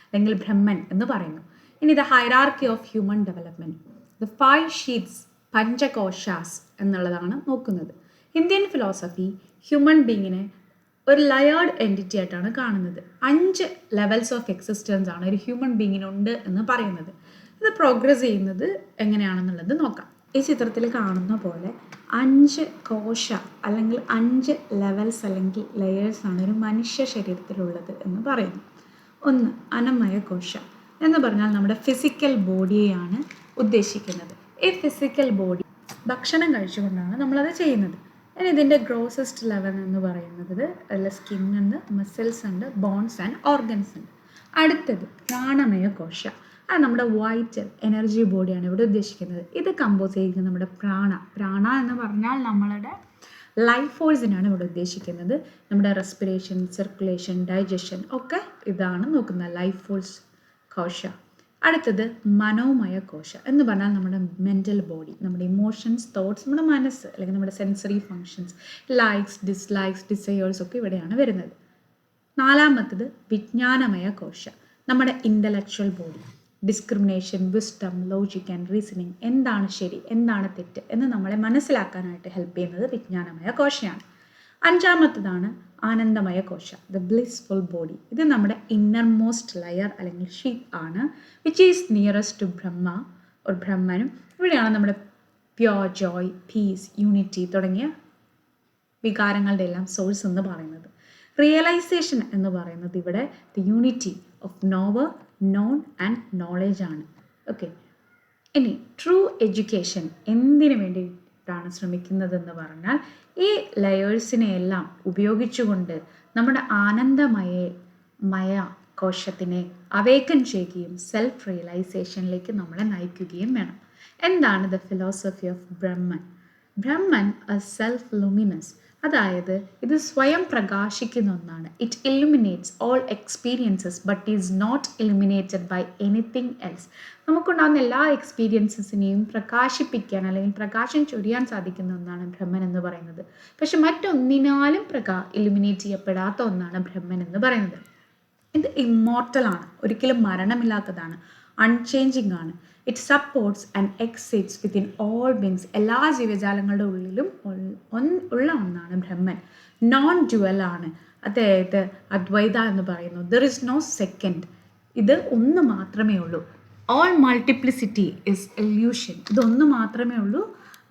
അല്ലെങ്കിൽ ബ്രഹ്മൻ എന്ന് പറയുന്നു. ഇനി the hierarchy of human development, the 5 sheaths Panchakoshas എന്നുള്ളതാണ് നോക്കുന്നത്. ഇന്ത്യൻ ഫിലോസഫി ഹ്യൂമൻ ബീങ്ങിനെ ഒരു ലയേർഡ് എൻറ്റിറ്റി ആയിട്ടാണ് കാണുന്നത്. 5 ലെവൽസ് ഓഫ് എക്സിസ്റ്റൻസ് ആണ് ഒരു ഹ്യൂമൻ ബീങ്ങിനുണ്ട് എന്ന് പറയുന്നത്. ഇത് പ്രോഗ്രസ് ചെയ്യുന്നത് എങ്ങനെയാണെന്നുള്ളത് നോക്കാം. ഈ ചിത്രത്തിൽ കാണുന്ന പോലെ 5 കോശ അല്ലെങ്കിൽ 5 ലെവൽസ് അല്ലെങ്കിൽ ലെയേഴ്സ് ആണ് ഒരു മനുഷ്യ ശരീരത്തിലുള്ളത് എന്ന് പറയുന്നു. 1 അന്നമയ കോശ എന്ന് പറഞ്ഞാൽ നമ്മുടെ ഫിസിക്കൽ ബോഡിയെയാണ് ഉദ്ദേശിക്കുന്നത്. ഈ ഫിസിക്കൽ ബോഡി ഭക്ഷണം കഴിച്ചുകൊണ്ടാണ് നമ്മളത് ചെയ്യുന്നത്. ഇനി ഇതിൻ്റെ ഗ്രോസസ്റ്റ് ലെവൽ എന്ന് പറയുന്നത് അതിൽ സ്കിന്നുണ്ട്, മസിൽസ് ഉണ്ട്, ബോൺസ് ആൻഡ് ഓർഗൻസ് ഉണ്ട്. അടുത്തത് പ്രാണമയ കോശ, അത് നമ്മുടെ വൈറ്റൽ എനർജി ബോഡിയാണ് ഇവിടെ ഉദ്ദേശിക്കുന്നത്. ഇത് കമ്പോസ് ചെയ്യുന്നത് നമ്മുടെ പ്രാണ എന്ന് പറഞ്ഞാൽ നമ്മളുടെ ലൈഫ് ഫോഴ്സിനാണ് ഇവിടെ ഉദ്ദേശിക്കുന്നത്. നമ്മുടെ റെസ്പിറേഷൻ, സർക്കുലേഷൻ, ഡൈജഷൻ ഒക്കെ ഇതാണ് നോക്കുന്നത്, ലൈഫ് ഫോഴ്സ് കോശ. അടുത്തത് മനോമയ കോശ എന്ന് പറഞ്ഞാൽ നമ്മുടെ മെൻ്റൽ ബോഡി, നമ്മുടെ ഇമോഷൻസ്, തോട്ട്സ്, നമ്മുടെ മനസ്സ് അല്ലെങ്കിൽ നമ്മുടെ sensory functions, likes, dislikes, desires ഒക്കെ ഇവിടെയാണ് വരുന്നത്. 4ാമത്തത് വിജ്ഞാനമയ കോശ, നമ്മുടെ intellectual body, discrimination, wisdom, logic and reasoning, എന്താണ് ശരി എന്താണ് തെറ്റ് എന്ന് നമ്മളെ മനസ്സിലാക്കാനായിട്ട് ഹെൽപ്പ് ചെയ്യുന്നത് വിജ്ഞാനമയ കോശയാണ്. 5ാമത്തതാണ് ആനന്ദമയ കോശ, ദ ബ്ലിസ്ഫുൾ ബോഡി. ഇത് നമ്മുടെ ഇന്നർമോസ്റ്റ് ലെയർ അല്ലെങ്കിൽ ഷീറ്റ് ആണ്, വിച്ച് ഈസ് നിയറസ്റ്റ് ടു ബ്രഹ്മ ഒരു ബ്രഹ്മനും. ഇവിടെയാണ് നമ്മുടെ പ്യോർ ജോയ്, പീസ്, യൂണിറ്റി തുടങ്ങിയ വികാരങ്ങളുടെ എല്ലാം സോഴ്സ് എന്ന് പറയുന്നത്. റിയലൈസേഷൻ എന്ന് പറയുന്നത് ഇവിടെ the unity of nowhere, non and knowledge ആണ്. ഓക്കെ, ഇനി ട്രൂ എഡ്യൂക്കേഷൻ എന്തിനു വേണ്ടിയിട്ടാണ് ശ്രമിക്കുന്നതെന്ന് പറഞ്ഞാൽ ഈ ലെയേഴ്സിനെ എല്ലാം ഉപയോഗിച്ചുകൊണ്ട് നമ്മുടെ ആനന്ദമയ കോശത്തിനെ അവേക്കൻ ചെയ്യുകയും സെൽഫ് റിയലൈസേഷനിലേക്ക് നമ്മളെ നയിക്കുകയും വേണം. എന്താണ് the philosophy of Brahman? Brahman a self luminous, അതായത് ഇത് സ്വയം പ്രകാശിക്കുന്ന ഒന്നാണ്. It illuminates all experiences but is not illuminated by anything else. നമുക്കുണ്ടാകുന്ന എല്ലാ എക്സ്പീരിയൻസസിനെയും പ്രകാശിപ്പിക്കാൻ അല്ലെങ്കിൽ പ്രകാശം ചൊരിയാൻ സാധിക്കുന്ന ഒന്നാണ് ബ്രഹ്മൻ എന്ന് പറയുന്നത്. പക്ഷെ മറ്റൊന്നിനാലും ഇല്ലുമിനേറ്റ് ചെയ്യപ്പെടാത്ത ഒന്നാണ് ബ്രഹ്മൻ എന്ന് പറയുന്നത്. ഇത് ഇമ്മോർട്ടലാണ്, ഒരിക്കലും മരണമില്ലാത്തതാണ്, അൺചേഞ്ചിങ് ആണ്. It supports and exits within all beings, എല്ലാ ജീവജാലങ്ങളുടെ ഉള്ളിലും ഉള്ള ഒന്നാണ് ബ്രഹ്മൻ. നോൺ ഡ്യുവൽ ആണ്, അതായത് അദ്വൈത എന്ന് പറയുന്നു. ദർ ഇസ് നോ സെക്കൻഡ്, ഇത് ഒന്ന് മാത്രമേ ഉള്ളൂ. ഓൾ മൾട്ടിപ്ലിസിറ്റി ഇസ് ഇല്യൂഷൻ, ഇതൊന്ന് മാത്രമേ ഉള്ളൂ,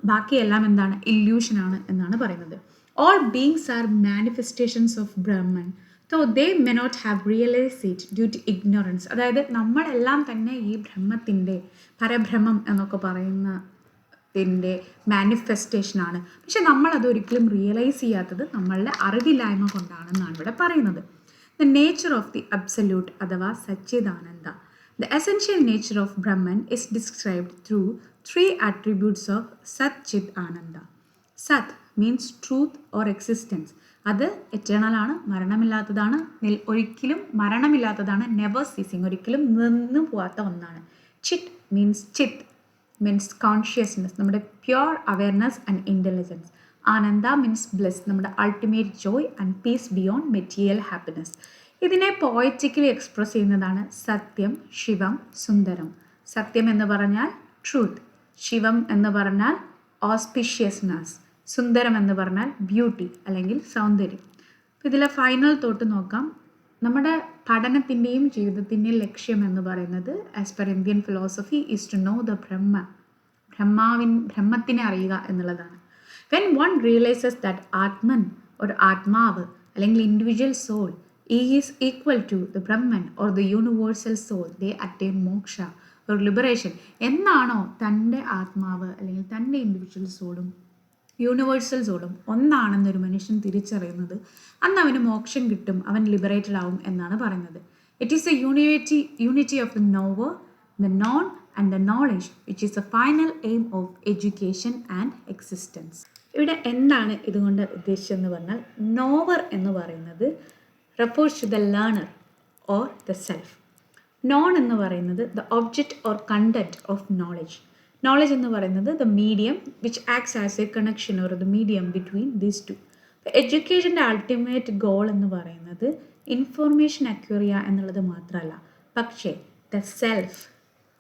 ബാക്കിയെല്ലാം എന്താണ്? ഇല്യൂഷനാണ് എന്നാണ് പറയുന്നത്. All beings are manifestations of Brahman so they may not have realise it due to ignorance. അതായത് നമ്മളെല്ലാം തന്നെ ഈ ബ്രഹ്മത്തിൻ്റെ, പരബ്രഹ്മം എന്നൊക്കെ പറയുന്നതിൻ്റെ മാനിഫെസ്റ്റേഷനാണ്. പക്ഷെ നമ്മളത് ഒരിക്കലും റിയലൈസ് ചെയ്യാത്തത് നമ്മളുടെ അറിവില്ലായ്മ കൊണ്ടാണെന്നാണ് ഇവിടെ പറയുന്നത്. The nature of the absolute അഥവാ സച്ചിദാനന്ദ. The essential nature of Brahman is described through 3 attributes of Sat Chit Ananda. Sat means truth or existence. അത് എറ്റേണൽ ആണ്, മരണമില്ലാത്തതാണ്, ഒരിക്കലും മരണമില്ലാത്തതാണ്, നെവർ സീസിങ്, ഒരിക്കലും നിന്ന് പോകാത്ത ഒന്നാണ്. ചിറ്റ് മീൻസ് കോൺഷ്യസ്നെസ്, നമ്മുടെ pure awareness and intelligence. Ananda means bless, നമ്മുടെ ultimate Joy and piece beyond material happiness. ഇതിനെ പോയറ്റിക്കലി എക്സ്പ്രസ് ചെയ്യുന്നതാണ് സത്യം, ശിവം, സുന്ദരം. സത്യം എന്ന് പറഞ്ഞാൽ ട്രൂത്ത്, ശിവം എന്ന് പറഞ്ഞാൽ ഓസ്പിഷ്യസ്നെസ്, സുന്ദരം എന്ന് പറഞ്ഞാൽ ബ്യൂട്ടി അല്ലെങ്കിൽ സൗന്ദര്യം. അപ്പോൾ ഇതിലെ ഫൈനൽ തോട്ട് നോക്കാം. നമ്മുടെ പഠനത്തിൻ്റെയും ജീവിതത്തിൻ്റെയും ലക്ഷ്യം എന്ന് പറയുന്നത് as per Indian philosophy is to know the ബ്രഹ്മത്തിനെ അറിയുക എന്നുള്ളതാണ്. When one realises that Atman ഒരു ആത്മാവ് അല്ലെങ്കിൽ individual soul is equal to the Brahman or the universal soul, they attain moksha or liberation. എന്നാണോ തൻ്റെ ആത്മാവ് അല്ലെങ്കിൽ തൻ്റെ ഇൻഡിവിജ്വൽ സോളും യൂണിവേഴ്സൽ സോളും ഒന്നാണെന്നൊരു മനുഷ്യൻ തിരിച്ചറിയുന്നത്, അന്ന് അവന് മോക്ഷം കിട്ടും, അവൻ ലിബറേറ്റഡ് ആവും എന്നാണ് പറയുന്നത്. It is A unity of the nowhere, the non and the knowledge which is the final aim of education and existence. ഇവിടെ എന്താണ് ഇതുകൊണ്ട് ഉദ്ദേശിച്ചതെന്ന് പറഞ്ഞാൽ, നോവർ എന്ന് പറയുന്നത് refers to the learner or the self. Known എന്ന് പറയുന്നത് the object or content of knowledge. Knowledge എന്ന് പറയുന്നത് the medium which acts as a connection or the medium between these two. എഡ്യൂക്കേഷൻ്റെ അൾട്ടിമേറ്റ് ഗോൾ എന്ന് പറയുന്നത് ഇൻഫോർമേഷൻ അക്വയർ ചെയ്യുക എന്നുള്ളത് മാത്രമല്ല, പക്ഷേ ദ സെൽഫ്,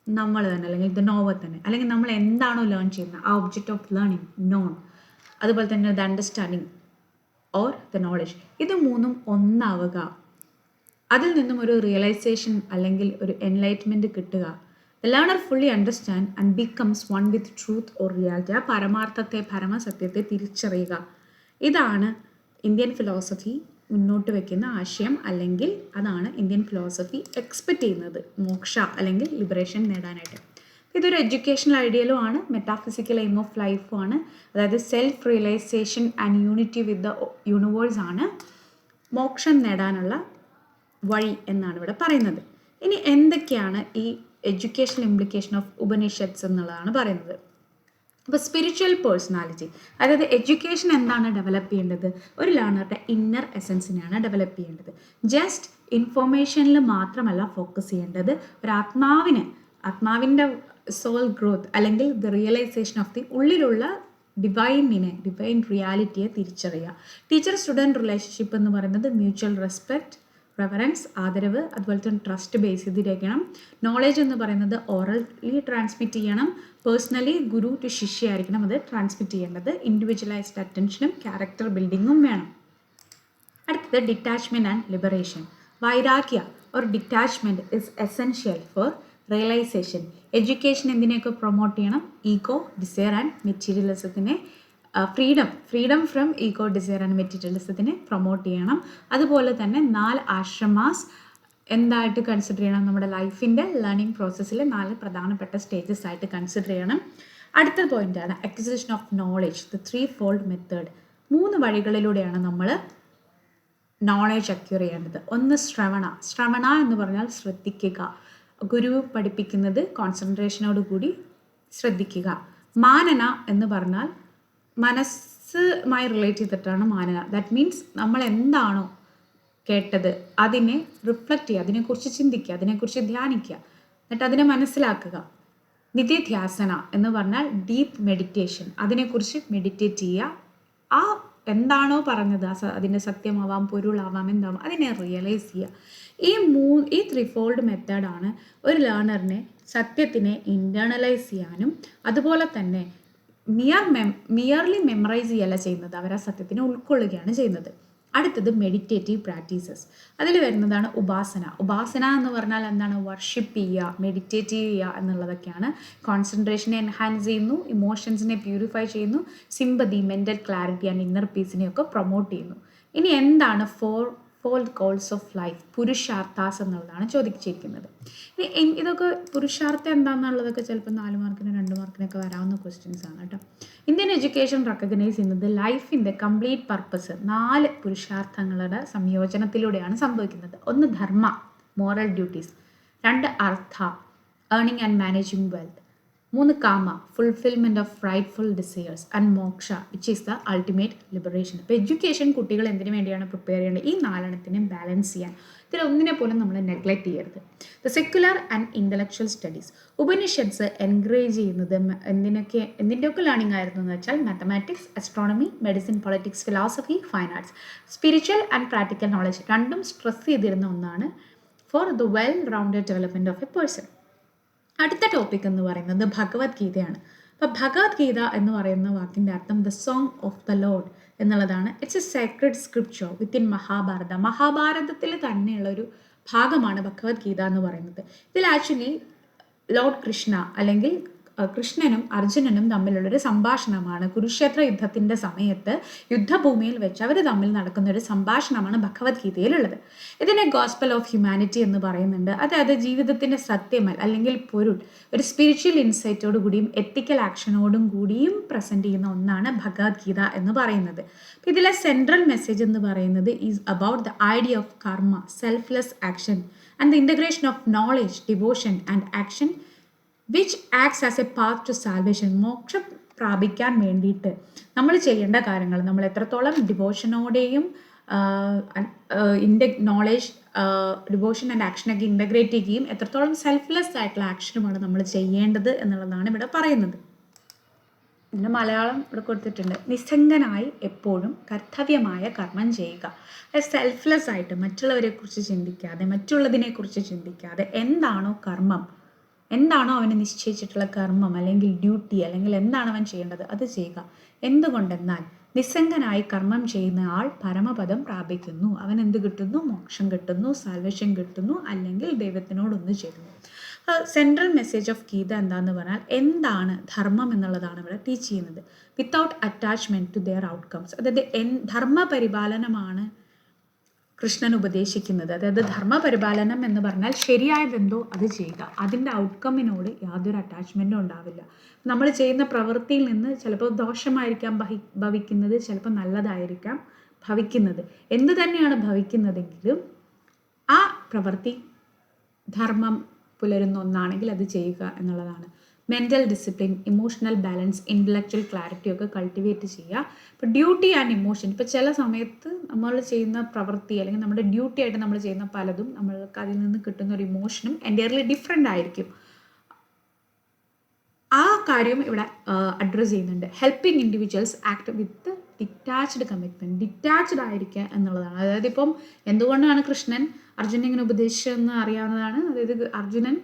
നമ്മൾ തന്നെ അല്ലെങ്കിൽ ദ നോവൽ തന്നെ, അല്ലെങ്കിൽ നമ്മൾ എന്താണോ ലേൺ ചെയ്യുന്നത് ആ ഒബ്ജക്റ്റ് ഓഫ് ലേണിംഗ് നോൺ, അതുപോലെ തന്നെ the understanding or the knowledge, ഇത് മൂന്നും ഒന്നാവുക, അതിൽ നിന്നും ഒരു റിയലൈസേഷൻ അല്ലെങ്കിൽ ഒരു എൻലൈറ്റ്മെൻറ്റ് കിട്ടുക. The learner fully understand and becomes one with truth or reality. ആ പരമാർത്ഥത്തെ, പരമസത്യത്തെ തിരിച്ചറിയുക. ഇതാണ് ഇന്ത്യൻ ഫിലോസഫി മുന്നോട്ട് വയ്ക്കുന്ന ആശയം, അല്ലെങ്കിൽ അതാണ് ഇന്ത്യൻ ഫിലോസഫി എക്സ്പെക്റ്റ് ചെയ്യുന്നത് മോക്ഷ അല്ലെങ്കിൽ ലിബറേഷൻ നേടാനായിട്ട്. ഇതൊരു എഡ്യൂക്കേഷണൽ ഐഡിയലും ആണ്, മെറ്റാഫിസിക്കൽ എയിം ഓഫ് ലൈഫും ആണ്. അതായത് self realisation and unity with the universe ആണ് മോക്ഷം നേടാനുള്ള വഴി എന്നാണ് ഇവിടെ പറയുന്നത്. ഇനി എന്തൊക്കെയാണ് ഈ എഡ്യൂക്കേഷണൽ ഇംപ്ലിക്കേഷൻ ഓഫ് ഉപനിഷത്സ് എന്നുള്ളതാണ് പറയുന്നത്. അപ്പോൾ സ്പിരിച്വൽ പേഴ്സണാലിറ്റി, അതായത് എഡ്യൂക്കേഷൻ എന്താണ് ഡെവലപ്പ് ചെയ്യേണ്ടത്? ഒരു ലേണറുടെ ഇന്നർ എസൻസിനെയാണ് ഡെവലപ്പ് ചെയ്യേണ്ടത്. ജസ്റ്റ് ഇൻഫോർമേഷനിൽ മാത്രമല്ല ഫോക്കസ് ചെയ്യേണ്ടത്, ഒരു ആത്മാവിൻ്റെ സോൾ ഗ്രോത്ത് അല്ലെങ്കിൽ ദ റിയലൈസേഷൻ ഓഫ് ദി ഉള്ളിലുള്ള ഡിവൈൻ റിയാലിറ്റിയെ തിരിച്ചറിയുക. ടീച്ചർ സ്റ്റുഡൻറ് റിലേഷൻഷിപ്പ് എന്ന് പറയുന്നത് മ്യൂച്വൽ റെസ്പെക്റ്റ്, റെഫറൻസ്, ആദരവ്, അതുപോലെ തന്നെ ട്രസ്റ്റ് ബേസ് ചെയ്തിരിക്കണം. നോളേജ് എന്ന് പറയുന്നത് ഓറലി ട്രാൻസ്മിറ്റ് ചെയ്യണം. പേഴ്സണലി ഗുരു ടു ശിഷ്യ ആയിരിക്കണം അത് ട്രാൻസ്മിറ്റ് ചെയ്യേണ്ടത്. ഇൻഡിവിജ്വലൈസ്ഡ് അറ്റൻഷനും ക്യാരക്ടർ ബിൽഡിങ്ങും വേണം. അടുത്തത് detachment and liberation. Vairagya or detachment is essential for realisation. Education എന്തിനെയൊക്കെ പ്രൊമോട്ട് ചെയ്യണം? ഈഗോ, ഡിസയർ ആൻഡ് മെറ്റീരിയലിസത്തിനെ, freedom from ego, desire and മെറ്റീരിയലിസത്തിനെ പ്രൊമോട്ട് ചെയ്യണം. അതുപോലെ തന്നെ 4 ആശ്രമാസ് എന്തായിട്ട് കൺസിഡർ ചെയ്യണം? നമ്മുടെ ലൈഫിൻ്റെ ലേണിംഗ് പ്രോസസ്സിൽ 4 പ്രധാനപ്പെട്ട സ്റ്റേജസ് ആയിട്ട് കൺസിഡർ ചെയ്യണം. അടുത്ത പോയിൻ്റാണ് acquisition of knowledge, the 3-fold method. 3 വഴികളിലൂടെയാണ് നമ്മൾ നോളേജ് അക്വയർ ചെയ്യേണ്ടത്. ഒന്ന് ശ്രവണ എന്ന് പറഞ്ഞാൽ ശ്രദ്ധിക്കുക, ഗുരു പഠിപ്പിക്കുന്നത് കോൺസെൻട്രേഷനോട് കൂടി ശ്രദ്ധിക്കുക. മാനന എന്ന് പറഞ്ഞാൽ മനസ്സുമായി റിലേറ്റ് ചെയ്തിട്ടാണ് മാനന. ദാറ്റ് മീൻസ് നമ്മൾ എന്താണോ കേട്ടത് അതിനെ റിഫ്ലക്റ്റ് ചെയ്യുക, അതിനെക്കുറിച്ച് ചിന്തിക്കുക, അതിനെക്കുറിച്ച് ധ്യാനിക്കുക, എന്നിട്ട് അതിനെ മനസ്സിലാക്കുക. നിധിധ്യാസന എന്ന് പറഞ്ഞാൽ ഡീപ്പ് മെഡിറ്റേഷൻ, അതിനെക്കുറിച്ച് മെഡിറ്റേറ്റ് ചെയ്യുക. ആ എന്താണോ പറഞ്ഞത് അതിൻ്റെ സത്യമാവാം, പൊരുളാവാം, എന്താവാം, അതിനെ റിയലൈസ് ചെയ്യുക. ഈ 3-fold മെത്തേഡാണ് ഒരു ലേണറിനെ സത്യത്തിനെ ഇൻറ്റേർണലൈസ് ചെയ്യാനും അതുപോലെ തന്നെ മിയർലി മെമ്മറൈസ് ചെയ്യല്ല ചെയ്യുന്നത്, അവർ ആ സത്യത്തിനെ ഉൾക്കൊള്ളുകയാണ് ചെയ്യുന്നത്. അടുത്തത് മെഡിറ്റേറ്റീവ് പ്രാക്ടീസസ്. അതിൽ വരുന്നതാണ് ഉപാസന എന്ന് പറഞ്ഞാൽ എന്താണ്? വർഷിപ്പ് ചെയ്യുക, മെഡിറ്റേറ്റീവ് ചെയ്യുക എന്നുള്ളതൊക്കെയാണ്. കോൺസെൻട്രേഷനെ എൻഹാൻസ് ചെയ്യുന്നു, ഇമോഷൻസിനെ പ്യൂരിഫൈ ചെയ്യുന്നു, sympathy, mental clarity and inner പീസിനെയൊക്കെ പ്രൊമോട്ട് ചെയ്യുന്നു. ഇനി എന്താണ് 4 goals ഓഫ് ലൈഫ്, പുരുഷാർത്ഥാസ് എന്നുള്ളതാണ് ചോദിച്ചിരിക്കുന്നത്. ഇനി ഇതൊക്കെ പുരുഷാർത്ഥം എന്താണെന്നുള്ളതൊക്കെ ചിലപ്പോൾ 4 മാർക്കിന് 2 മാർക്കിനൊക്കെ വരാവുന്ന ക്വസ്റ്റ്യൻസ് ആണ് കേട്ടോ. ഇന്ത്യൻ എഡ്യൂക്കേഷൻ റെക്കഗ്നൈസ് ചെയ്യുന്നത് ലൈഫിൻ്റെ കംപ്ലീറ്റ് പർപ്പസ് 4 പുരുഷാർത്ഥങ്ങളുടെ സംയോജനത്തിലൂടെയാണ് സംഭവിക്കുന്നത്. 1 ധർമ്മ, moral duties. 2 artha, earning and managing wealth. 3 kama, fulfilment of rightful desires. And moksha which is the ultimate liberation. അപ്പോൾ എഡ്യൂക്കേഷൻ കുട്ടികൾ എന്തിനു വേണ്ടിയാണ് പ്രിപ്പയർ ചെയ്യേണ്ടത്? ഈ 4 ബാലൻസ് ചെയ്യാൻ. ഇതിലൊന്നിനെ പോലും നമ്മൾ നെഗ്ലക്റ്റ് ചെയ്യരുത്. The secular and intellectual studies. Upanishads encourage ചെയ്യുന്നത് എന്തിൻ്റെയൊക്കെ ലേണിംഗ് ആയിരുന്നു എന്ന് വെച്ചാൽ mathematics, astronomy, medicine, politics, philosophy, fine arts. Spiritual and practical knowledge രണ്ടും സ്ട്രെസ് ചെയ്തിരുന്ന ഒന്നാണ് for the well rounded development of a person. അടുത്ത ടോപ്പിക് എന്ന് പറയുന്നത് ഭഗവത്ഗീതയാണ്. അപ്പോൾ ഭഗവത്ഗീത എന്ന് പറയുന്ന വാക്കിൻ്റെ അർത്ഥം the song of the Lord എന്നുള്ളതാണ്. It's a sacred scripture within Mahabharata. മഹാഭാരതത്തിൽ തന്നെയുള്ളൊരു ഭാഗമാണ് ഭഗവത്ഗീത എന്ന് പറയുന്നത്. ഇതിൽ ആക്ച്വലി ലോർഡ് കൃഷ്ണ അല്ലെങ്കിൽ കൃഷ്ണനും അർജുനനും തമ്മിലുള്ളൊരു സംഭാഷണമാണ്. കുരുക്ഷേത്ര യുദ്ധത്തിൻ്റെ സമയത്ത് യുദ്ധഭൂമിയിൽ വെച്ച് അവർ തമ്മിൽ നടക്കുന്ന ഒരു സംഭാഷണമാണ് ഭഗവത്ഗീതയിലുള്ളത്. ഇതിനെ ഗോസ്പൽ ഓഫ് ഹ്യൂമാനിറ്റി എന്ന് പറയുന്നുണ്ട്. അതായത് ജീവിതത്തിൻ്റെ സത്യമൽ അല്ലെങ്കിൽ പൊരുൾ ഒരു സ്പിരിച്വൽ ഇൻസൈറ്റോടു കൂടിയും എത്തിക്കൽ ആക്ഷനോടും കൂടിയും പ്രസൻറ്റ് ചെയ്യുന്ന ഒന്നാണ് ഭഗവത്ഗീത എന്ന് പറയുന്നത്. ഇതിലെ സെൻട്രൽ മെസ്സേജ് എന്ന് പറയുന്നത് is about the idea of karma, selfless action and the integration of knowledge, devotion and action which acts as a path to salvation. മോക്ഷം പ്രാപിക്കാൻ വേണ്ടിയിട്ട് നമ്മൾ ചെയ്യേണ്ട കാര്യങ്ങൾ, നമ്മൾ എത്രത്തോളം ഡിവോഷനോടെയും നോളേജ്, ഡിവോഷൻ ആൻഡ് ആക്ഷനൊക്കെ ഇൻ്റഗ്രേറ്റ് ചെയ്യുകയും എത്രത്തോളം സെൽഫ്ലെസ് ആയിട്ടുള്ള ആക്ഷനുമാണ് നമ്മൾ ചെയ്യേണ്ടത് എന്നുള്ളതാണ് ഇവിടെ പറയുന്നത്. ഇതിൻ്റെ മലയാളം ഇവിടെ കൊടുത്തിട്ടുണ്ട്. നിസ്സംഗനായി എപ്പോഴും കർത്തവ്യമായ കർമ്മം ചെയ്യുക. സെൽഫ്ലെസ് ആയിട്ട് മറ്റുള്ളവരെക്കുറിച്ച് ചിന്തിക്കാതെ, മറ്റുള്ളതിനെക്കുറിച്ച് ചിന്തിക്കാതെ എന്താണോ കർമ്മം, എന്താണോ അവന് നിശ്ചയിച്ചിട്ടുള്ള കർമ്മം അല്ലെങ്കിൽ ഡ്യൂട്ടി അല്ലെങ്കിൽ എന്താണ് അവൻ ചെയ്യേണ്ടത് അത് ചെയ്യുക. എന്തുകൊണ്ടെന്നാൽ നിസ്സംഗനായി കർമ്മം ചെയ്യുന്ന ആൾ പരമപദം പ്രാപിക്കുന്നു. അവൻ എന്ത് കിട്ടുന്നു? മോക്ഷം കിട്ടുന്നു, സാൽവേഷൻ കിട്ടുന്നു, അല്ലെങ്കിൽ ദൈവത്തിനോടൊന്ന് ചേരുന്നു. സെൻട്രൽ മെസ്സേജ് ഓഫ് ഗീത എന്താന്ന് പറഞ്ഞാൽ എന്താണ് ധർമ്മം എന്നുള്ളതാണ് ഇവിടെ ടീച്ച് ചെയ്യുന്നത്. Without attachment to their outcomes. അതായത് ധർമ്മപരിപാലനമാണ് കൃഷ്ണൻ ഉപദേശിക്കുന്നത്. അതായത് ധർമ്മപരിപാലനം എന്ന് പറഞ്ഞാൽ ശരിയായതെന്തോ അത് ചെയ്യുക, അതിൻ്റെ ഔട്ട്കമ്മിനോട് യാതൊരു അറ്റാച്ച്മെൻറ്റും ഉണ്ടാവില്ല. നമ്മൾ ചെയ്യുന്ന പ്രവൃത്തിയിൽ നിന്ന് ചിലപ്പോൾ ദോഷമായിരിക്കാം ഭവിക്കുന്നത്, ചിലപ്പോൾ നല്ലതായിരിക്കാം ഭവിക്കുന്നത്. എന്ത് തന്നെയാണ് ഭവിക്കുന്നതെങ്കിലും ആ പ്രവൃത്തി ധർമ്മം പുലരുന്ന ഒന്നാണെങ്കിൽ അത് ചെയ്യുക എന്നുള്ളതാണ്. Mental discipline, emotional balance, intellectual clarity ഒക്കെ കൾട്ടിവേറ്റ് ചെയ്യുക. ഇപ്പോൾ ഡ്യൂട്ടി ആൻഡ് ഇമോഷൻ, ഇപ്പോൾ ചില സമയത്ത് നമ്മൾ ചെയ്യുന്ന പ്രവൃത്തി അല്ലെങ്കിൽ നമ്മുടെ ഡ്യൂട്ടി ആയിട്ട് നമ്മൾ ചെയ്യുന്ന പലതും നമ്മൾക്ക് അതിൽ നിന്ന് കിട്ടുന്ന ഒരു ഇമോഷനും എൻ്റയർലി ഡിഫറെൻ്റ് ആയിരിക്കും. ആ കാര്യം ഇവിടെ അഡ്രസ്സ് ചെയ്യുന്നുണ്ട്. ഹെൽപ്പിംഗ് ഇൻഡിവിജ്വൽസ് ആക്ട് വിത്ത് ഡിറ്റാച്ച്ഡ് കമ്മിറ്റ്മെൻറ്റ്. ഡിറ്റാച്ച്ഡ് ആയിരിക്കുക എന്നുള്ളതാണ്. അതായത് ഇപ്പം എന്തുകൊണ്ടാണ് കൃഷ്ണൻ അർജുനൻ ഇങ്ങനെ ഉപദേശിച്ചതെന്ന് അറിയാവുന്നതാണ്. അതായത് അർജുനൻ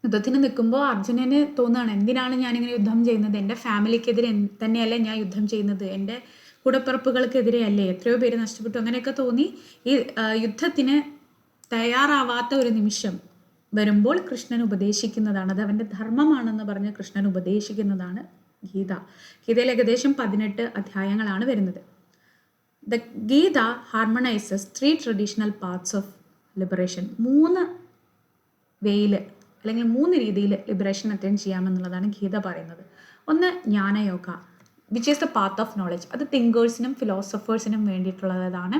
യുദ്ധത്തിന് നിൽക്കുമ്പോൾ അർജുനന് തോന്നുകയാണ്, എന്തിനാണ് ഞാനിങ്ങനെ യുദ്ധം ചെയ്യുന്നത്? എൻ്റെ ഫാമിലിക്കെതിരെ തന്നെയല്ലേ ഞാൻ യുദ്ധം ചെയ്യുന്നത്? എൻ്റെ കൂടപ്പിറപ്പുകൾക്കെതിരെ അല്ലേ? എത്രയോ പേര് നഷ്ടപ്പെട്ടു. അങ്ങനെയൊക്കെ തോന്നി ഈ യുദ്ധത്തിന് തയ്യാറാവാത്ത ഒരു നിമിഷം വരുമ്പോൾ കൃഷ്ണൻ ഉപദേശിക്കുന്നതാണ്, അത് അവൻ്റെ ധർമ്മമാണെന്ന് പറഞ്ഞ് കൃഷ്ണൻ ഉപദേശിക്കുന്നതാണ് ഗീത. ഗീതയിൽ ഏകദേശം 18 അധ്യായങ്ങളാണ് വരുന്നത്. The Gita harmonises 3 traditional parts of liberation. 3 വേയിൽ അല്ലെങ്കിൽ 3 രീതിയിൽ ലിബറേഷൻ അറ്റൈൻ ചെയ്യാമെന്നുള്ളതാണ് ഗീത പറയുന്നത്. ഒന്ന് Jnana Yoga, which is the path of knowledge. അത് തിങ്കേഴ്സിനും ഫിലോസഫേഴ്സിനും വേണ്ടിയിട്ടുള്ളതാണ്.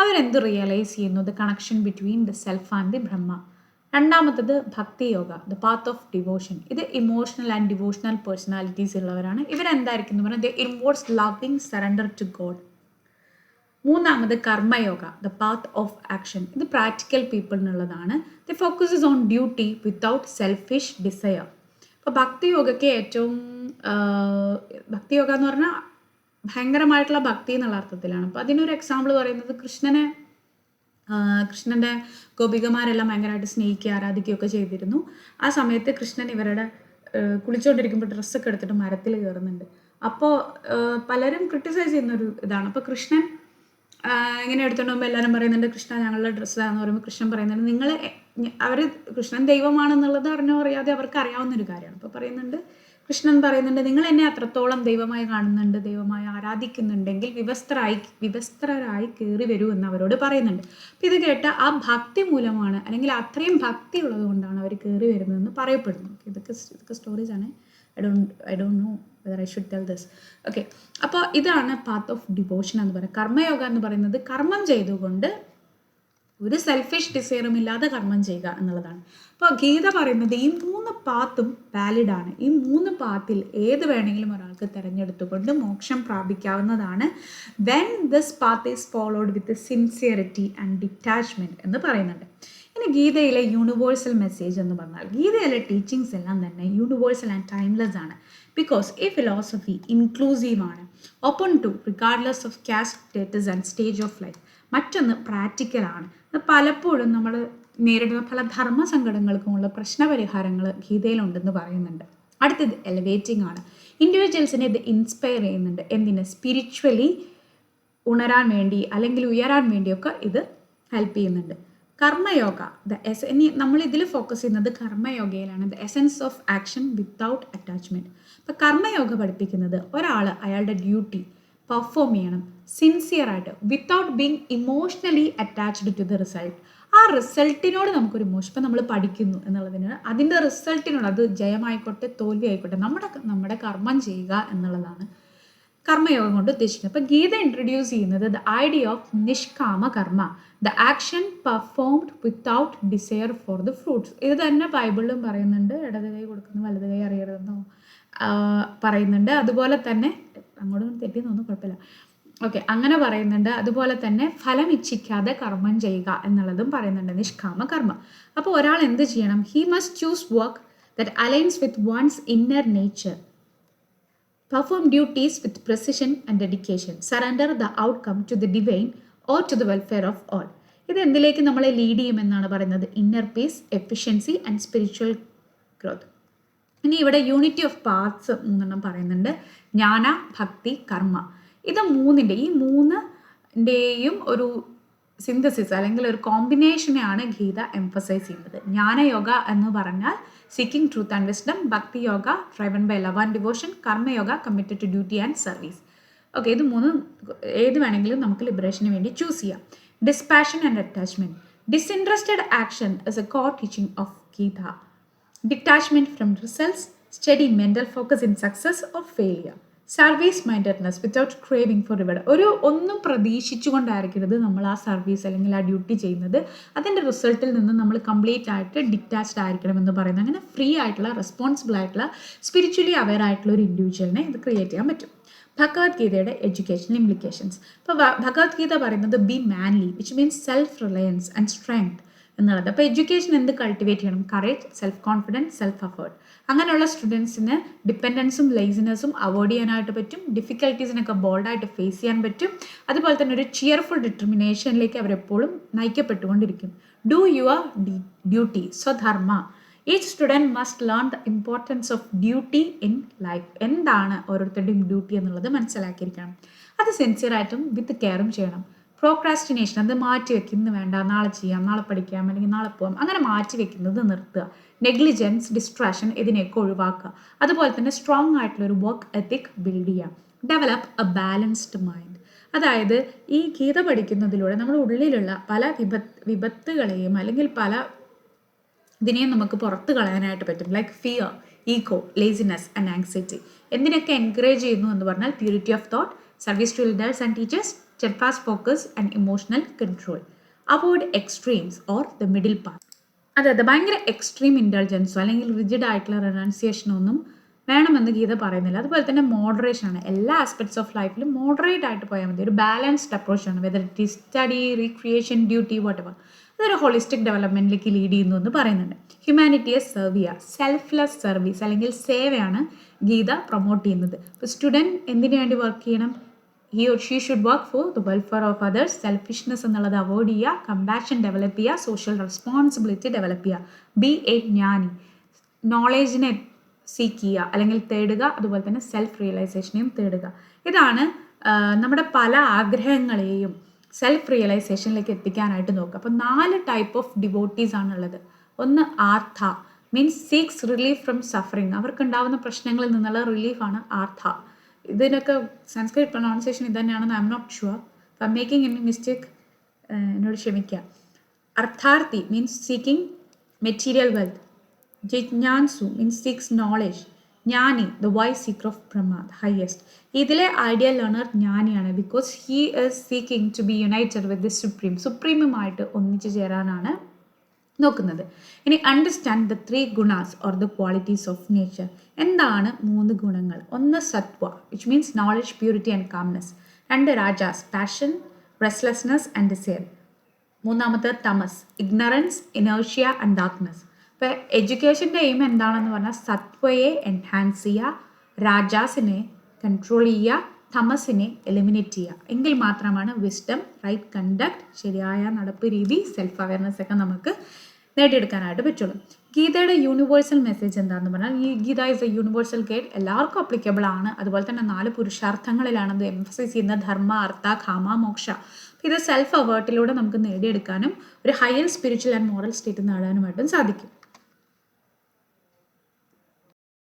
അവരെന്ത് റിയലൈസ് ചെയ്യുന്നു? The connection between the self and the Brahma. രണ്ടാമത്തത് Bhakti yoga, the path of devotion. ഇത് ഇമോഷണൽ ആൻഡ് ഡിവോഷണൽ പേഴ്സണാലിറ്റീസ് ഉള്ളവരാണ്. ഇവരെന്തായിരിക്കും എന്ന് പറഞ്ഞാൽ the involves loving surrender to God. മൂന്നാമത് Karma Yoga, the path of action. ഇത് പ്രാക്ടിക്കൽ പീപ്പിളിനുള്ളതാണ്. The focuses on duty without selfish desire. അപ്പോൾ ഭക്തിയോഗയ്ക്ക് ഏറ്റവും ഭക്തിയോഗ എന്ന് പറഞ്ഞാൽ ഭയങ്കരമായിട്ടുള്ള ഭക്തി എന്നുള്ള അർത്ഥത്തിലാണ്. അപ്പോൾ അതിനൊരു എക്സാമ്പിൾ പറയുന്നത് കൃഷ്ണൻ്റെ ഗോപികമാരെല്ലാം ഭയങ്കരമായിട്ട് സ്നേഹിക്കുക ആരാധിക്കുകയൊക്കെ ചെയ്തിരുന്നു. ആ സമയത്ത് കൃഷ്ണൻ ഇവരുടെ കുളിച്ചുകൊണ്ടിരിക്കുമ്പോൾ ഡ്രസ്സൊക്കെ എടുത്തിട്ട് മരത്തിൽ കയറുന്നുണ്ട്. അപ്പോൾ പലരും ക്രിട്ടിസൈസ് ചെയ്യുന്നൊരു ഇതാണ്. അപ്പോൾ കൃഷ്ണൻ ഇങ്ങനെ എടുത്തുകൊണ്ട് പോകുമ്പോൾ എല്ലാവരും പറയുന്നുണ്ട് കൃഷ്ണ ഞങ്ങളുടെ ഡ്രസ്സാന്ന് പറയുമ്പോൾ കൃഷ്ണൻ പറയുന്നുണ്ട് നിങ്ങൾ കൃഷ്ണൻ ദൈവമാണെന്നുള്ളത് അറിഞ്ഞോ അറിയാതെ അവർക്ക് അറിയാവുന്നൊരു കാര്യമാണ്. അപ്പോൾ കൃഷ്ണൻ പറയുന്നുണ്ട് നിങ്ങൾ എന്നെ അത്രത്തോളം ദൈവമായി കാണുന്നുണ്ട്, ദൈവമായി ആരാധിക്കുന്നുണ്ടെങ്കിൽ വിവസ്ത്രരായി കയറി വരൂ എന്ന് അവരോട് പറയുന്നുണ്ട്. അപ്പം ഇത് കേട്ട ആ ഭക്തി മൂലമാണ് അല്ലെങ്കിൽ അത്രയും ഭക്തി ഉള്ളത് കൊണ്ടാണ് അവർ കയറി വരുന്നതെന്ന് പറയപ്പെടുന്നു. ഇതൊക്കെ സ്റ്റോറീസാണ്. I don't know whether I should tell this. Okay, അപ്പോൾ ഇതാണ് പാത്ത് ഓഫ് ഡിവോഷൻ എന്ന് പറയുന്നത്. കർമ്മയോഗ എന്ന് പറയുന്നത് കർമ്മം ചെയ്തുകൊണ്ട് ഒരു സെൽഫിഷ് ഡിസയറും ഇല്ലാതെ കർമ്മം ചെയ്യുക എന്നുള്ളതാണ്. അപ്പോൾ ഗീത പറയുന്നത് ഈ 3 പാത്തും വാലിഡാണ്. ഈ 3 പാത്തിൽ ഏത് വേണമെങ്കിലും ഒരാൾക്ക് തിരഞ്ഞെടുത്തുകൊണ്ട് മോക്ഷം പ്രാപിക്കാവുന്നതാണ്. When this path is followed with sincerity and detachment എന്ന് പറയുന്നുണ്ട്. ഇനി ഗീതയിലെ യൂണിവേഴ്സൽ മെസ്സേജ് എന്ന് പറഞ്ഞാൽ ഗീതയിലെ ടീച്ചിങ്സ് എല്ലാം തന്നെ യൂണിവേഴ്സൽ ആൻഡ് ടൈംലെസ് ആണ്. ബിക്കോസ് ഈ ഫിലോസഫി ഇൻക്ലൂസീവ് ആണ്, open to regardless of caste, status and stage of life. മറ്റൊന്ന് പ്രാക്ടിക്കലാണ്. പലപ്പോഴും നമ്മൾ നേരിടുന്ന പല ധർമ്മ സങ്കടങ്ങൾക്കുമുള്ള പ്രശ്നപരിഹാരങ്ങൾ ഗീതയിലുണ്ടെന്ന് പറയുന്നുണ്ട്. അടുത്തത് എലിവേറ്റിംഗ് ആണ്. ഇൻഡിവിജ്വൽസിനെ ഇത് ഇൻസ്പയർ ചെയ്യുന്നുണ്ട്. എന്തിന്? സ്പിരിച്വലി ഉണരാൻ വേണ്ടി അല്ലെങ്കിൽ ഉയരാൻ വേണ്ടിയൊക്കെ ഇത് ഹെൽപ്പ് ചെയ്യുന്നുണ്ട്. കർമ്മയോഗ, നമ്മൾ ഇതിൽ ഫോക്കസ് ചെയ്യുന്നത് കർമ്മയോഗയിലാണ്. The essence of action without attachment. അപ്പോൾ കർമ്മയോഗ പഠിപ്പിക്കുന്നത് ഒരാൾ അയാളുടെ ഡ്യൂട്ടി പെർഫോം ചെയ്യണം സിൻസിയറായിട്ട്, without being emotionally attached to the result. ആ റിസൾട്ടിനോട് നമുക്കൊരു ഇമോഷൻ, ഇപ്പം നമ്മൾ പഠിക്കുന്നു എന്നുള്ളതിന് അതിൻ്റെ റിസൾട്ടിനോട്, അത് ജയമായിക്കോട്ടെ തോൽവി ആയിക്കോട്ടെ, നമ്മുടെ കർമ്മം ചെയ്യുക എന്നുള്ളതാണ് കർമ്മയോഗം കൊണ്ട് ഉദ്ദേശിക്കുന്നത്. അപ്പോൾ ഗീത ഇൻട്രൊഡ്യൂസ് ചെയ്യുന്നത് the idea of nishkama karma, the action performed without desire for the fruits. ഇത് തന്നെ ബൈബിളിലും പറയുന്നുണ്ട്. ഇടത് കൈ കൊടുക്കുന്നു വലത് കൈ അറിയരുതെന്നോ പറയുന്നുണ്ട്. അതുപോലെ തന്നെ അങ്ങോട്ടും തെറ്റിയെന്നൊന്നും കുഴപ്പമില്ല. ഓക്കെ, അങ്ങനെ പറയുന്നുണ്ട്. അതുപോലെ തന്നെ ഫലം ഇച്ഛിക്കാതെ കർമ്മം ചെയ്യുക എന്നുള്ളതും പറയുന്നുണ്ട്, നിഷ്കാമ കർമ്മം. അപ്പോൾ ഒരാൾ എന്ത് ചെയ്യണം? He must choose work that aligns with once inner nature, perform duties with precision and dedication, surrender the outcome to the divine or to the welfare of all. ഇത് എന്തിലേക്ക് നമ്മളെ ലീഡ് ചെയ്യുമെന്നാണ് പറയുന്നത്? Inner piece, efficiency and spiritual growth. ഇനി ഇവിടെ യൂണിറ്റി ഓഫ് പാർട്സ് മൂന്നെണ്ണം പറയുന്നുണ്ട്: ജ്ഞാന, ഭക്തി, കർമ്മ. ഇത് ഈ മൂന്നിൻ്റെയും ഒരു സിന്തസിസ് അല്ലെങ്കിൽ ഒരു കോമ്പിനേഷനെയാണ് ഗീത എംഫസൈസ് ചെയ്യുന്നത്. ജ്ഞാനയോഗ എന്ന് പറഞ്ഞാൽ seeking truth and wisdom, Bhakti yoga driven by love and devotion, Karma Yoga committed to duty and service. Okay, ഇത് മൂന്നും ഏത് വേണമെങ്കിലും നമുക്ക് ലിബറേഷന് വേണ്ടി ചൂസ് ചെയ്യാം. Dispassion and attachment. Disinterested action is a core teaching of Gita. Detachment from results, study mental focus in success or failure. Service mindedness without craving for reward. ഒന്നും പ്രതീക്ഷിച്ചുകൊണ്ടായിരിക്കരുത് നമ്മൾ ആ സർവീസ് അല്ലെങ്കിൽ ആ ഡ്യൂട്ടി ചെയ്യുന്നത്. അതിൻ്റെ റിസൾട്ടിൽ നിന്ന് നമ്മൾ കംപ്ലീറ്റ് ആയിട്ട് ഡിറ്റാച്ച്ഡ് ആയിരിക്കണം എന്ന് പറയുന്നത്. അങ്ങനെ ഫ്രീ ആയിട്ടുള്ള, റെസ്പോൺസിബിൾ ആയിട്ടുള്ള, സ്പിരിച്വലി അവെയർ ആയിട്ടുള്ള ഒരു ഇൻഡിവിജ്വലിനെ ഇത് ക്രിയേറ്റ് ചെയ്യാൻ പറ്റും. ഭഗവത്ഗീതയുടെ എഡ്യൂക്കേഷണൽ ഇംപ്ലിക്കേഷൻസ്. ഇപ്പോൾ ഭഗവത്ഗീത പറയുന്നത് B Manley, which means self Reliance and strength എന്നുള്ളത്. അപ്പോൾ എഡ്യൂക്കേഷൻ എന്ത് കൾട്ടിവേറ്റ് ചെയ്യണം? Courage, self confidence, self effort. അങ്ങനെയുള്ള സ്റ്റുഡൻസിന് ഡിപ്പെൻഡൻസും ലേസിനെസ്സും അവോയ്ഡ് ചെയ്യാനായിട്ട് പറ്റും. ഡിഫിക്കൽട്ടീസിനൊക്കെ ബോൾഡായിട്ട് ഫേസ് ചെയ്യാൻ പറ്റും. അതുപോലെ തന്നെ ഒരു ചിയർഫുൾ ഡിറ്റർമിനേഷനിലേക്ക് അവരെപ്പോഴും നയിക്കപ്പെട്ടുകൊണ്ടിരിക്കും. Do your duty, swadharma. Each student must learn the importance of duty in life. എന്താണ് ഓരോരുത്തരുടെയും ഡ്യൂട്ടി എന്നുള്ളത് മനസ്സിലാക്കിയിരിക്കണം. അത് സിൻസിയറായിട്ടും വിത്ത് കെയറും ചെയ്യണം. പ്രോക്രാസ്റ്റിനേഷൻ, അത് മാറ്റി വെക്കുന്നത് വേണ്ട, നാളെ ചെയ്യാം, നാളെ പഠിക്കാം, അല്ലെങ്കിൽ നാളെ പോകാം, അങ്ങനെ മാറ്റി വെക്കുന്നത് നിർത്തുക. നെഗ്ലിജൻസ്, ഡിസ്ട്രാക്ഷൻ, ഇതിനെയൊക്കെ ഒഴിവാക്കുക. അതുപോലെ തന്നെ സ്ട്രോങ് ആയിട്ടുള്ളൊരു വർക്ക് എത്തിക് ബിൽഡ് ചെയ്യാം. Develop A balanced mind. അതായത് ഈ ഗീത പഠിക്കുന്നതിലൂടെ നമ്മുടെ ഉള്ളിലുള്ള പല വിപത്തുകളെയും അല്ലെങ്കിൽ പല ഇതിനെയും നമുക്ക് പുറത്ത് കളയാനായിട്ട് പറ്റും. Like fear, ego, laziness and anxiety. എന്തിനൊക്കെ എൻകറേജ് ചെയ്യുന്നു എന്ന് പറഞ്ഞാൽ purity of thought, service to elders and teachers, steadfast focus and emotional control. Avoid extremes or the middle path. അതായത് ഭയങ്കര എക്സ്ട്രീം ഇൻ്റലിജൻസോ അല്ലെങ്കിൽ റിജിഡ് ആയിട്ടുള്ള റെനൗൺസിയേഷനോ ഒന്നും വേണമെന്ന് ഗീത പറയുന്നില്ല. അതുപോലെ തന്നെ മോഡറേഷൻ ആണ്. എല്ലാ ആസ്പെക്ട്സ് ഓഫ് ലൈഫിലും മോഡറേറ്റ് ആയിട്ട് പോയാൽ മതി. ഒരു ബാലൻസ്ഡ് അപ്രോച്ചാണ്. Whether it is study, recreation, duty, whatever. അതൊരു ഹോളിസ്റ്റിക് ഡെവലപ്മെൻറ്റിലേക്ക് ലീഡ് ചെയ്യുന്നു എന്ന് പറയുന്നുണ്ട്. ഹ്യൂമാനിറ്റിയെ സെർവ് ചെയ്യുക, സെൽഫ്ലെസ് സർവീസ് അല്ലെങ്കിൽ സേവയാണ് ഗീത പ്രൊമോട്ട് ചെയ്യുന്നത്. ഇപ്പോൾ സ്റ്റുഡൻറ്റ് എന്തിനു വേണ്ടി വർക്ക് ചെയ്യണം? he or she should work for the welfare of others. Selfishness എന്നുള്ളത് അവോയ്ഡ് ചെയ്യുക, കമ്പാഷൻ ഡെവലപ്പ് ചെയ്യുക, സോഷ്യൽ റെസ്പോൺസിബിലിറ്റി ഡെവലപ്പ് ചെയ്യുക. ബി എ ജ്ഞാനി, നോളേജിനെ സീക്ക് ചെയ്യുക അല്ലെങ്കിൽ തേടുക, അതുപോലെ തന്നെ സെൽഫ് റിയലൈസേഷനെയും തേടുക. ഇതാണ് നമ്മുടെ പല ആഗ്രഹങ്ങളെയും സെൽഫ് റിയലൈസേഷനിലേക്ക് എത്തിക്കാനായിട്ട് നോക്കുക. അപ്പോൾ 4 ടൈപ്പ് ഓഫ് ഡിവോട്ടീസ് ആണുള്ളത്. ഒന്ന് artha, means seeks relief from suffering. അവർക്കുണ്ടാവുന്ന പ്രശ്നങ്ങളിൽ നിന്നുള്ള റിലീഫാണ് ആർത്ഥ. ഇതിനൊക്കെ സംസ്കൃത് പ്രൊണൗൺസിയേഷൻ ഇത് തന്നെയാണെന്ന് I'm not sure. I'm making any mistake, എന്നോട് ക്ഷമിക്കുക. Artharthi means seeking material wealth. Jijnasu means seeks knowledge. Jnani the wise seeker of Brahma, the highest. ഇതിലെ ഐഡിയൽ ലേണർ ജ്ഞാനിയാണ്. Because he is seeking to be united with the സുപ്രീമുമായിട്ട് ഒന്നിച്ചു ചേരാനാണ് നോക്കുന്നത്. ഇനി understand the 3 ഗുണാസ് or the qualities of nature. എന്താണ് 3 ഗുണങ്ങൾ? ഒന്ന് sattva, which means knowledge, purity and calmness. 2 rajas, passion, restlessness and desire. 3 tamas, ignorance, inertia and darkness. ഇപ്പോൾ എഡ്യൂക്കേഷൻ്റെ എയിം എന്താണെന്ന് പറഞ്ഞാൽ സത്വയെ എൻഹാൻസ് ചെയ്യുക, രാജാസിനെ കൺട്രോൾ ചെയ്യുക, തമസിനെ എലിമിനേറ്റ് ചെയ്യുക. എങ്കിൽ മാത്രമാണ് വിസ്ഡം, റൈറ്റ് കണ്ടക്ട്, ശരിയായ നടപ്പ് രീതി, സെൽഫ് അവയർനെസ് ഒക്കെ നമുക്ക് നേടിയെടുക്കാനായിട്ട് പറ്റുള്ളൂ. ഗീതയുടെ യൂണിവേഴ്സൽ മെസ്സേജ് എന്താണെന്ന് പറഞ്ഞാൽ ഈ Gita is a universal guide, എല്ലാവർക്കും അപ്ലിക്കബിൾ ആണ്. അതുപോലെ തന്നെ 4 പുരുഷാർത്ഥങ്ങളിലാണ് ഇത് എംഫസൈസ് ചെയ്യുന്ന: ധർമ്മ, അർത്ഥ, കാമ, മോക്ഷ. ഇത് സെൽഫ് അവേർട്ടിലൂടെ നമുക്ക് നേടിയെടുക്കാനും ഒരു higher spiritual and moral state നേടാനുമായിട്ടും സാധിക്കും.